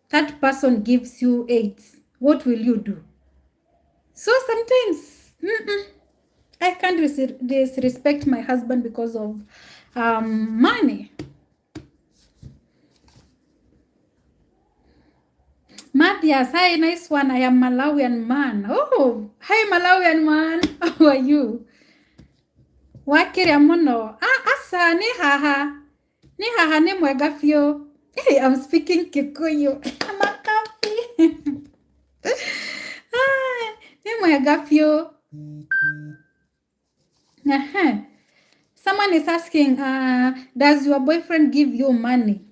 that person gives you 8. What will you do? So sometimes I can't disrespect my husband because of money. Matthias, hi, nice one. I am Malawian man. Oh, hi Malawian man. How are you? Wakiri amono. Asa ni haha. Ni haha ni mwegafio. Hey, I'm speaking Kikuyu. Makafi. Ni mwegafio. Someone is asking, does your boyfriend give you money?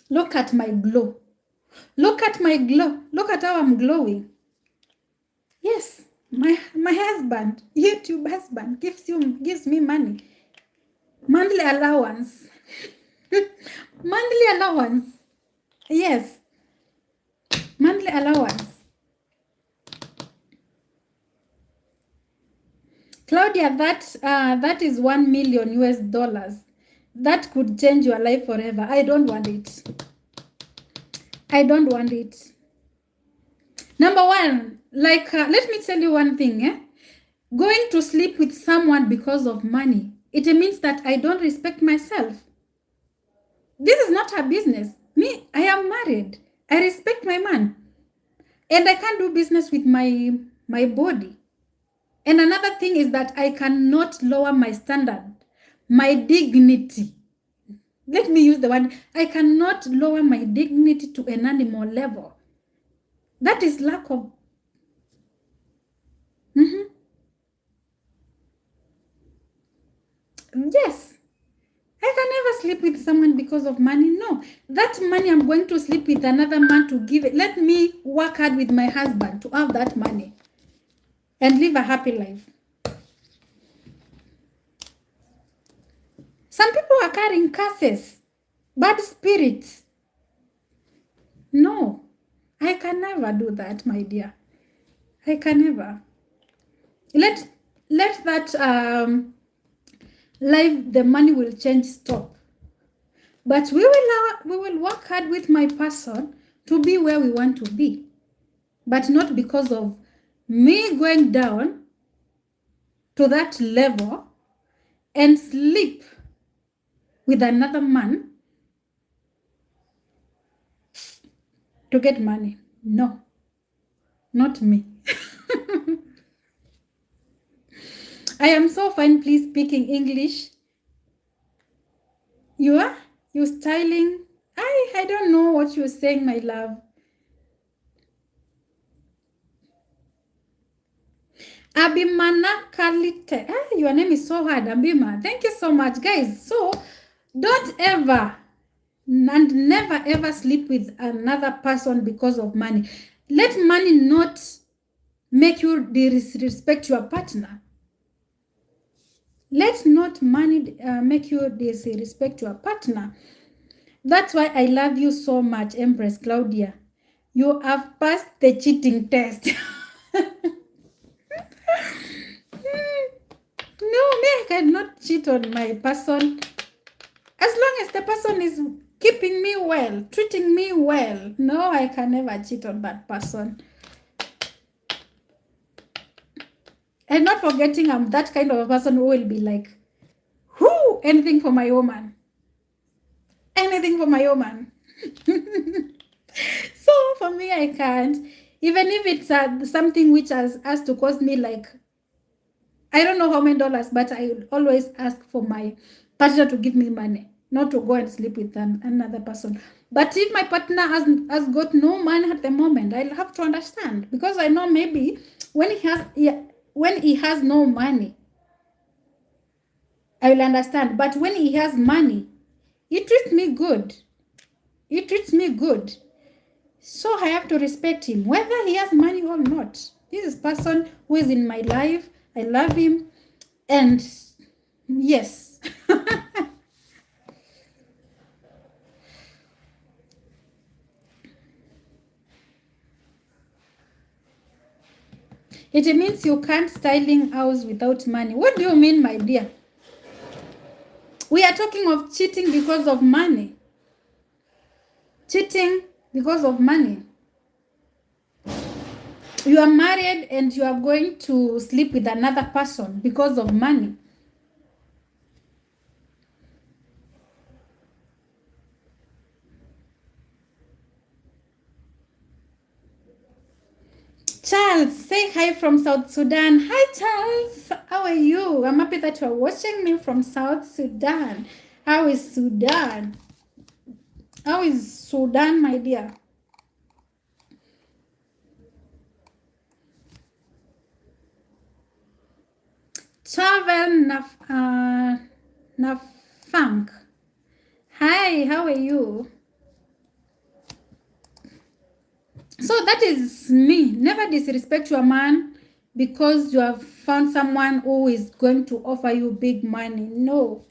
Look at my glow. Look at my glow. Look at how I'm glowing. Yes, my husband, YouTube husband, gives me money. Monthly allowance. Monthly allowance. Yes. Monthly allowance. Claudia, that is $1 million. That could change your life forever. I don't want it. I don't want it. Number one, like, let me tell you one thing. Going to sleep with someone because of money, it means that I don't respect myself. This is not her business. Me, I am married. I respect my man. And I can't do business with my body. And another thing is that I cannot lower my standard, my dignity. Let me use the word, I cannot lower my dignity to an animal level. That is lack of... Yes. I can never sleep with someone because of money. No. That money, I'm going to sleep with another man to give it. Let me work hard with my husband to have that money and live a happy life. Some people are carrying curses, bad spirits. No, I can never do that, my dear. I can never. Let that life, the money will change, stop. But we will work hard with my person to be where we want to be. But not because of me going down to that level and sleep with another man to get money. No, not me. I am so fine, please, speaking English. You are? You styling? I don't know what you're saying, my love. Abimana Kalite. Your name is so hard, Abima. Thank you so much, guys. So, don't ever and never ever sleep with another person because of money. Let money not make you disrespect your partner. Let not money make you disrespect your partner. That's why I love you so much, Empress Claudia. You have passed the cheating test. No, me, I cannot cheat on my person. As long as the person is keeping me well, treating me well. No, I can never cheat on that person. And not forgetting I'm that kind of a person who will be like, whoo, anything for my woman. Anything for my woman. So for me, I can't. Even if it's something which has to cost me like, I don't know how many dollars, but I always ask for my partner to give me money, not to go and sleep with another person. But if my partner has got no money at the moment, I'll have to understand, because I know maybe when he has no money, I will understand. But when he has money, he treats me good. He treats me good. So I have to respect him, whether he has money or not. This is a person who is in my life. I love him. And yes. It means you can't styling house without money. What do you mean, my dear? We are talking of cheating because of money. Cheating because of money. You are married and you are going to sleep with another person because of money. Charles, say hi from South Sudan. Hi, Charles. How are you? I'm happy that you are watching me from South Sudan. How is Sudan? How is Sudan, my dear? Travel Nafunk. Hi, how are you? So that is me. Never disrespect your man because you have found someone who is going to offer you big money. No.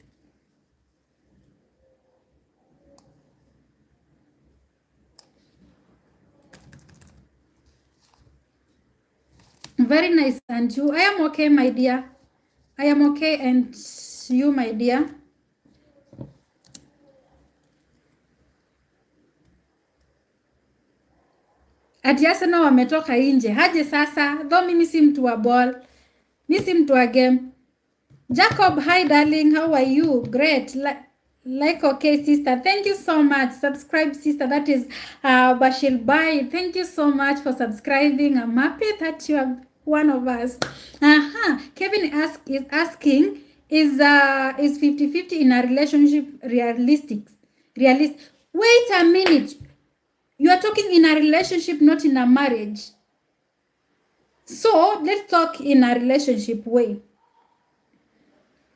Very nice. And you? I am okay, my dear. I am okay. And you, my dear? Ati Arsenal wametoka nje. Haje sasa. Though mimi si mtu wa ball. Mimi si mtu wa game. Jacob, hi darling, how are you? Great. Like okay, sister. Thank you so much. Subscribe, sister. That is Bashil Bai. Thank you so much for subscribing. I'm happy that you are one of us. Kevin is asking, is 50-50 in a relationship realistic? Wait a minute. You are talking in a relationship, not in a marriage. So let's talk in a relationship way.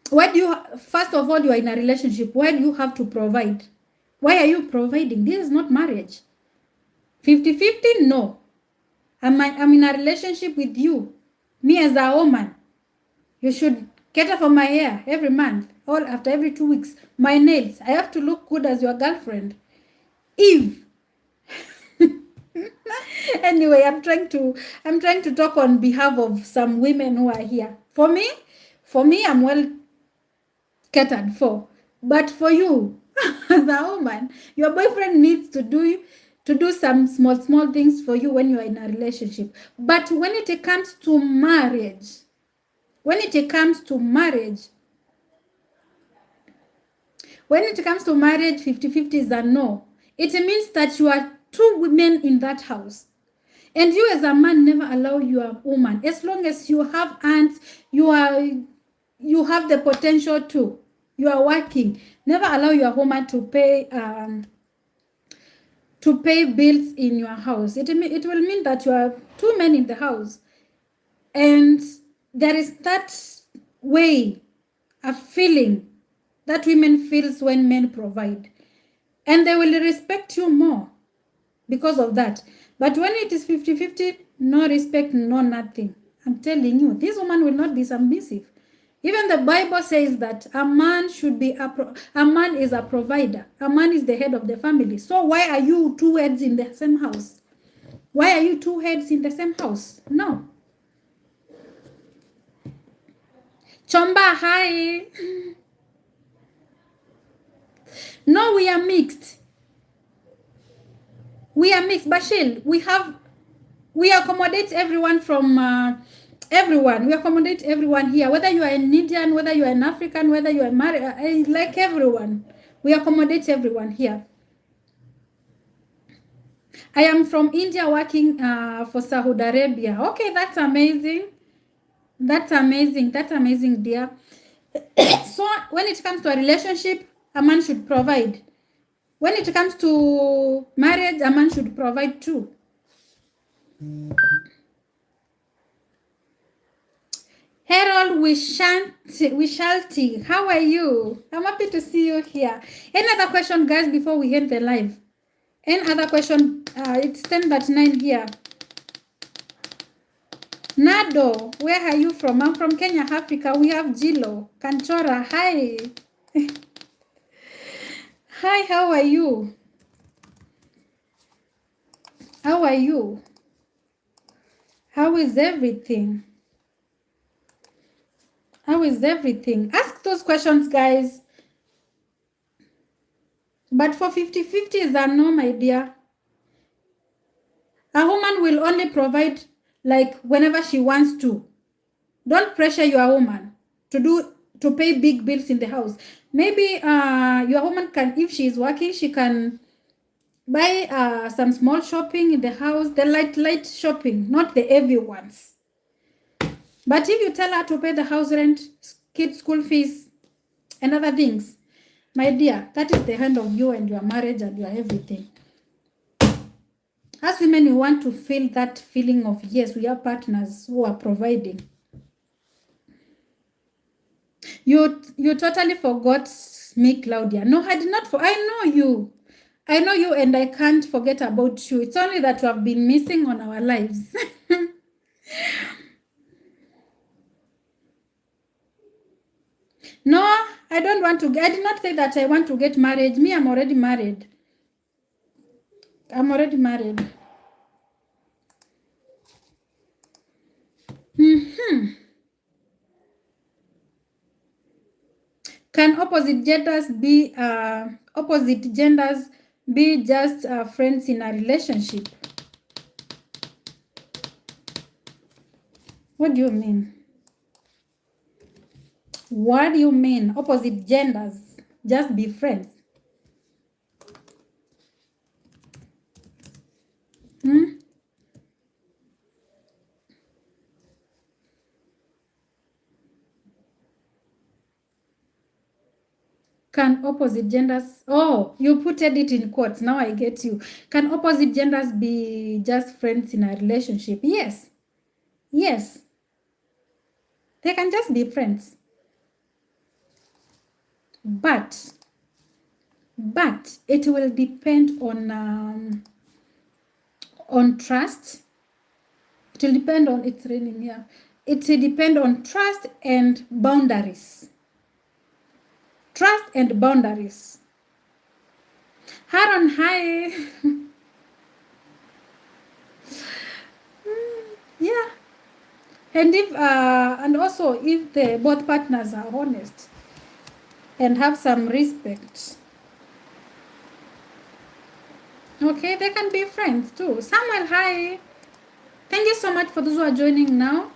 Why do you, first of all, you are in a relationship. Why do you have to provide? Why are you providing? This is not marriage. 50-50? No. I'm in a relationship with you. Me as a woman. You should cater for my hair every month or after every 2 weeks. My nails. I have to look good as your girlfriend. Eve. Anyway, I'm trying to talk on behalf of some women who are here. For me, I'm well catered for. But for you, as a woman, your boyfriend needs to do some small things for you when you are in a relationship. But when it comes to marriage, 50-50 is a no. It means that you are two women in that house. And you as a man never allow your woman, as long as you have aunts, you have the potential to, you are working, never allow your woman to pay bills in your house. It will mean that you are two men in the house. And there is that way, a feeling that women feels when men provide. And they will respect you more because of that. But when it is 50-50, no respect, no nothing. I'm telling you, this woman will not be submissive. Even the Bible says that a man is a provider. A man is the head of the family. So why are you two heads in the same house? Why are you two heads in the same house? No. Chomba, hi. No, we are mixed. Bashil, we accommodate everyone from everyone. We accommodate everyone here, whether you are an Indian, whether you are an African, whether you are married, like everyone. We accommodate everyone here. I am from India working for Saudi Arabia. Okay, that's amazing. That's amazing, dear. So when it comes to a relationship, a man should provide. When it comes to marriage, a man should provide too. Harold Wishalti, how are you? I'm happy to see you here. Any other question, guys, before we end the live? Any other question? It's 10:39 here. Nado, where are you from? I'm from Kenya, Africa. We have Jilo. Kanchora, hi. Hi, how are you? How are you? How is everything? How is everything? Ask those questions, guys. But for 50-50 is a no, my dear. A woman will only provide like whenever she wants to. Don't pressure your woman to pay big bills in the house. Maybe your woman can, if she is working, she can buy some small shopping in the house, the light shopping, not the heavy ones. But if you tell her to pay the house rent, kids' school fees, and other things, my dear, that is the end of you and your marriage and your everything. As women, we want to feel that feeling of, yes, we have partners who are providing. You totally forgot me, Claudia. No, I did not. I know you. I know you, and I can't forget about you. It's only that you have been missing on our lives. No, I don't want to. I did not say that I want to get married. Me, I'm already married. I'm already married. Can opposite genders be just friends in a relationship? What do you mean? What do you mean? Opposite genders just be friends? Can opposite genders... Oh, you put it in quotes. Now I get you. Can opposite genders be just friends in a relationship? Yes. Yes. They can just be friends. But it will depend on trust. It will depend on... It's raining here. It will depend on trust and boundaries. Trust and boundaries. Haron, hi. Yeah. And if and also if both partners are honest and have some respect, okay, they can be friends too. Samuel, hi. Thank you so much for those who are joining now.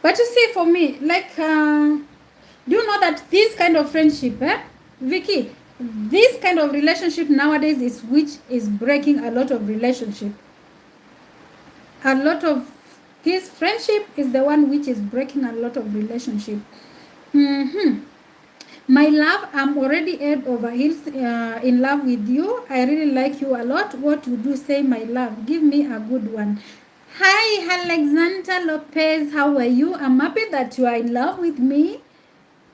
But you see, for me, like, do you know that this kind of friendship, Vicky, this kind of relationship nowadays is which is breaking a lot of relationship. A lot of this friendship is the one which is breaking a lot of relationship. My love, I'm already head over heels in love with you. I really like you a lot. What would you say, my love? Give me a good one. Hi, Alexander Lopez. How are you? I'm happy that you are in love with me,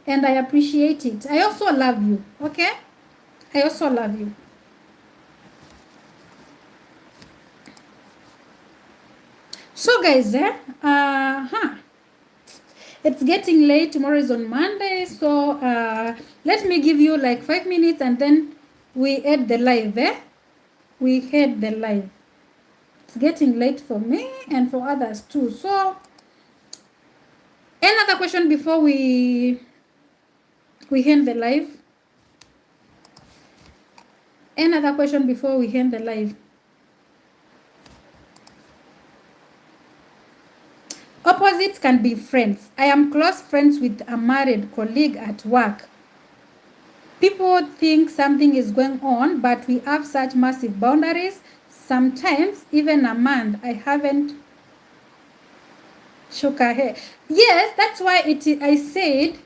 and I appreciate it. I also love you, okay? I also love you. So, guys, it's getting late. Tomorrow is on Monday, so let me give you like 5 minutes, and then we end the live. We end the live. It's getting late for me and for others too. So, another question before we end the live. Another question before we end the live. Opposites friends can be friends. I am close friends with a married colleague at work. People think something is going on, but we have such massive boundaries. Sometimes even a month I haven't shook her head. Yes, that's why I said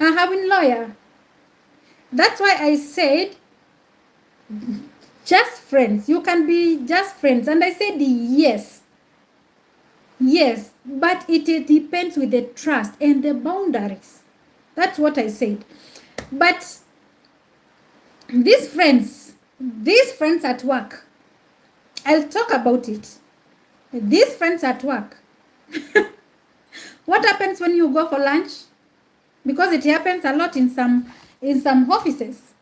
I have a lawyer. That's why I said just friends. You can be just friends. And I said yes. Yes, but it depends with the trust and the boundaries. That's what I said. But these friends at work, I'll talk about it. These friends at work. What happens when you go for lunch? Because it happens a lot in some offices.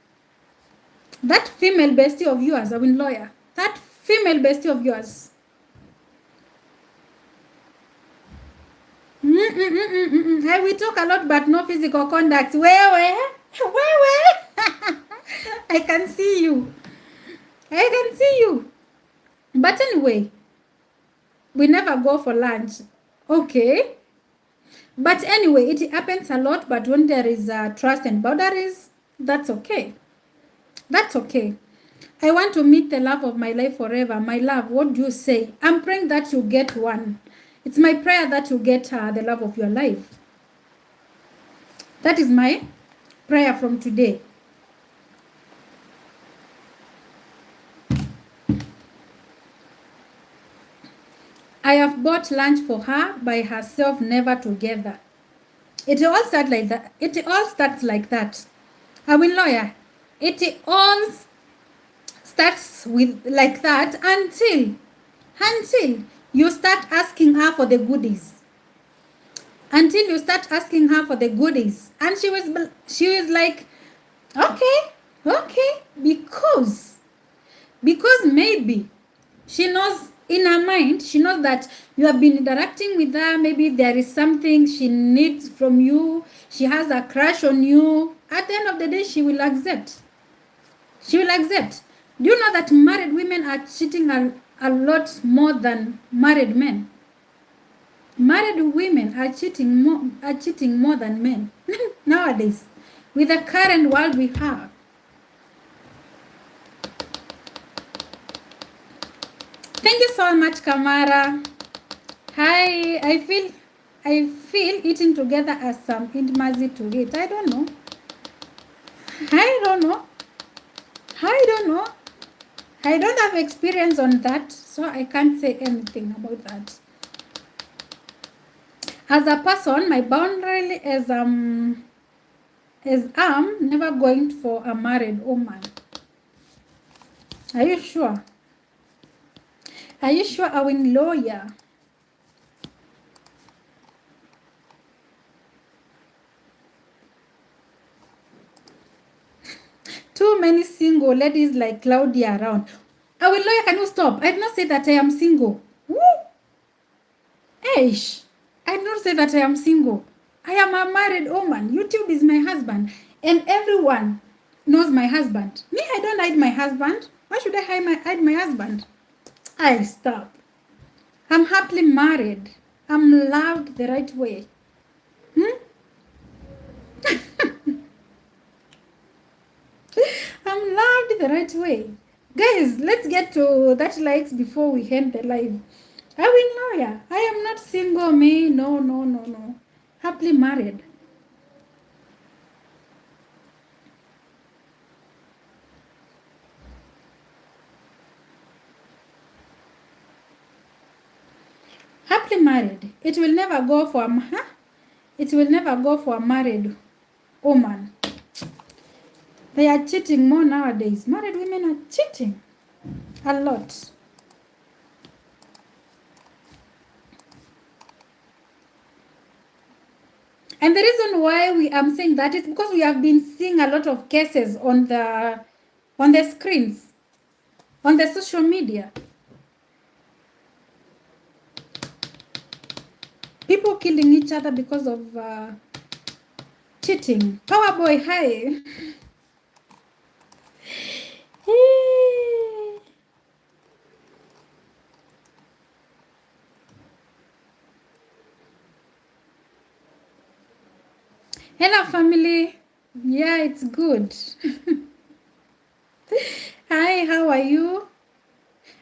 That female bestie of yours, I mean lawyer, that female bestie of yours. I will talk a lot, but no physical contact. Where? I can see you. I can see you. But anyway, we never go for lunch. Okay. But anyway, it happens a lot, but when there is trust and boundaries, that's okay. That's okay. I want to meet the love of my life forever. My love, what do you say? I'm praying that you get one. It's my prayer that you get the love of your life. That is my prayer from today. I have bought lunch for her by herself, never together. It all starts like that. It all starts like that. I mean, lawyer, it all starts with like that until you start asking her for the goodies. Until you start asking her for the goodies. And she was like, okay, because maybe she knows in her mind, she knows that you have been interacting with her. Maybe there is something she needs from you. She has a crush on you. At the end of the day, she will accept. She will accept. Do you know that married women are cheating a lot more than married men? Married women are cheating more than men nowadays with the current world we have. Thank you so much, Kamara. Hi, I feel eating together as some intimacy to it. I don't know. I don't have experience on that, so I can't say anything about that. As a person, my boundary is never going for a married woman. Are you sure? Are you sure, Awin lawyer? Too many single ladies like Claudia around. Awin lawyer, can you stop? I did not say that I am single. Woo! Eish! I did not say that I am single. I am a married woman. YouTube is my husband. And everyone knows my husband. Me, I don't hide my husband. Why should I hide my husband? I stop. I'm happily married. I'm loved the right way. I'm loved the right way. Guys, let's get to that likes before we end the live. I will lawyer. I am not single, me. No. Happily married. Happily married. It will never go for a married woman. They are cheating more nowadays. Married women are cheating a lot. And the reason why I'm saying that is because we have been seeing a lot of cases on the screens, on the social media. People killing each other because of cheating. Power boy, hi. Hello, family. Yeah, it's good. Hi, how are you?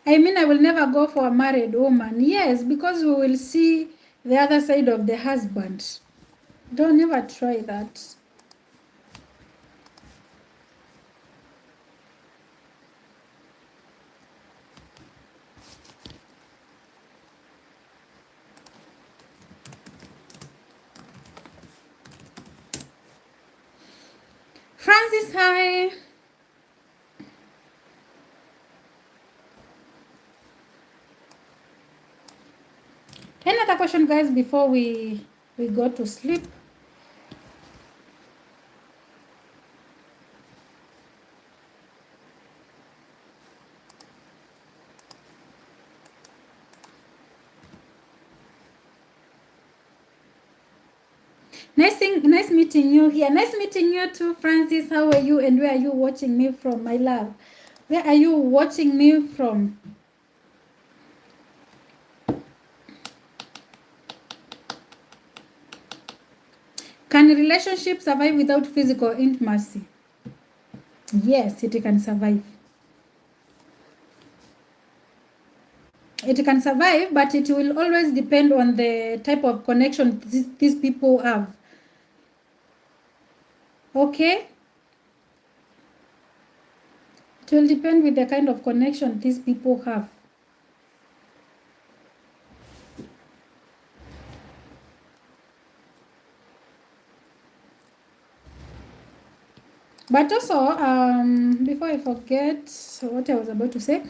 I mean, I will never go for a married woman. Yes, because we will see the other side of the husband. Don't ever try that. Francis, hi. Any other question, guys, before we go to sleep? Nice meeting you here. Nice meeting you too, Francis. How are you? And where are you watching me from, my love? Where are you watching me from? Can a relationship survive without physical intimacy? Yes, it can survive. It can survive, but it will always depend on the type of connection these people have. Okay? It will depend with the kind of connection these people have. But also, before I forget what I was about to say,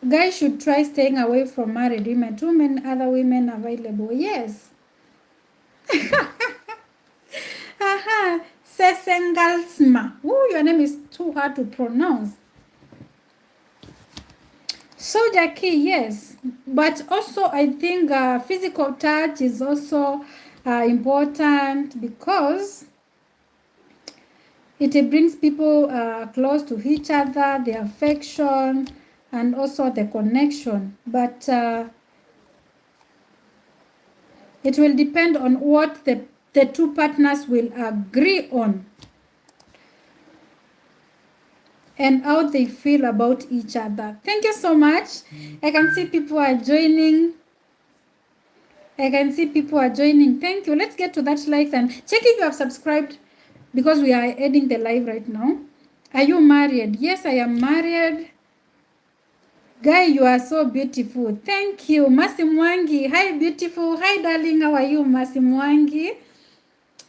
guys should try staying away from married women. Too many other women available. Yes. Sesengalsma. Oh, your name is too hard to pronounce. Soldier key, yes. But also, I think physical touch is also important because it brings people close to each other, the affection, and also the connection. But it will depend on what the two partners will agree on and how they feel about each other. Thank you so much. I can see people are joining. Thank you. Let's get to that likes and check if you have subscribed because we are ending the live right now. Are you married? Yes, I am married. Guy, you are so beautiful. Thank you. Masimwangi. Hi, beautiful. Hi, darling. How are you, Masimwangi?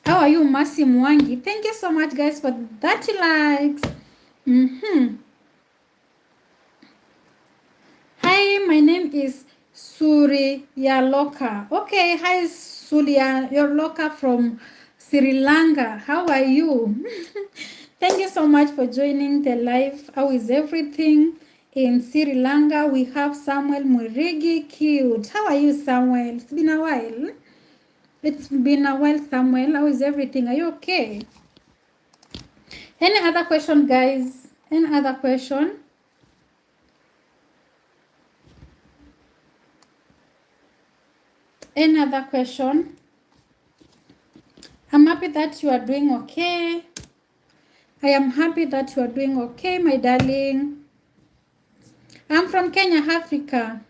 How are you, Masimwangi? Thank you so much, guys, for 30 likes. Hi, my name is Suri Yaloka. Okay, hi, Surya Yaloka from Sri Lanka. How are you? Thank you so much for joining the live. How is everything in Sri Lanka? We have Samuel Murigi. Cute. How are you, Samuel? It's been a while. Samuel. How is everything? Are you okay? Any other question, guys? Any other question? Any other question? I'm happy that you are doing okay. I am happy that you are doing okay, my darling. I'm from Kenya, Africa.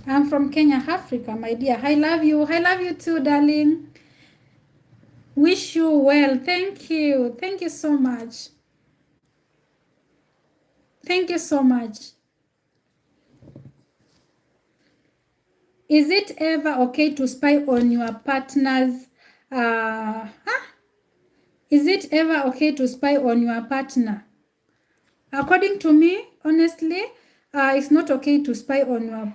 I'm from Kenya, Africa, my dear. I love you. I love you too, darling. Wish you well. Thank you. Thank you so much. Thank you so much. Is it ever okay to spy on your partner's Is it ever okay to spy on your partner? According to me, honestly, it's not okay to spy on your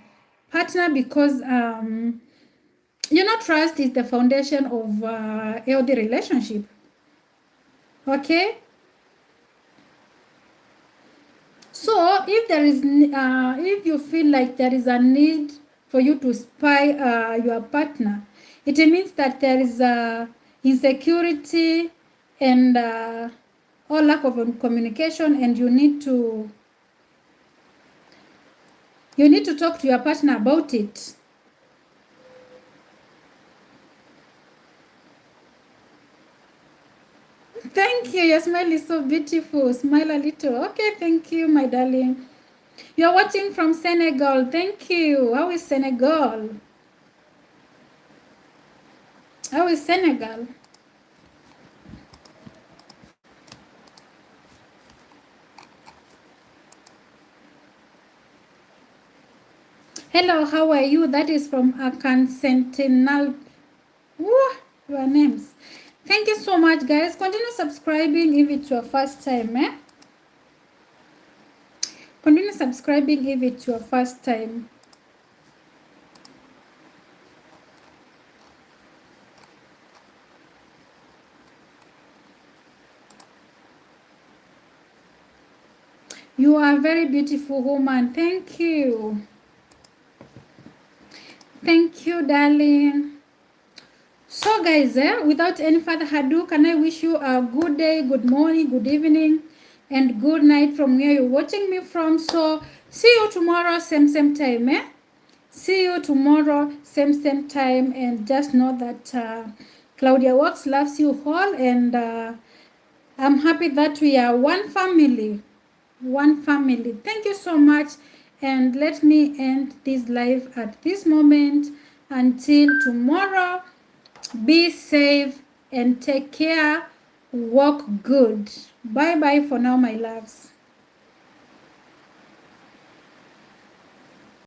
partner because trust is the foundation of healthy relationship. Okay. So if you feel like there is a need for you to spy your partner, it means that there is insecurity and or lack of communication, and you need to You need to talk to your partner about it. Thank you. Your smile is so beautiful. Smile a little. Okay, thank you, my darling. You're watching from Senegal. Thank you. How is Senegal? How is Senegal? Hello, how are you? That is from Akan Sentinel. Woo, your names. Thank you so much, guys. Continue subscribing if it's your first time, eh? Continue subscribing if it's your first time. You are a very beautiful woman. Thank you. Thank you, darling. So, guys, without any further ado, can I wish you a good day, good morning, good evening, and good night from where you're watching me from. So, see you tomorrow, same time, eh? See you tomorrow, same time, and just know that Claudia Works loves you all, and I'm happy that we are one family. One family. Thank you so much, and let me end this live at this moment. Until tomorrow, be safe and take care. Walk good. Bye bye for now, my loves.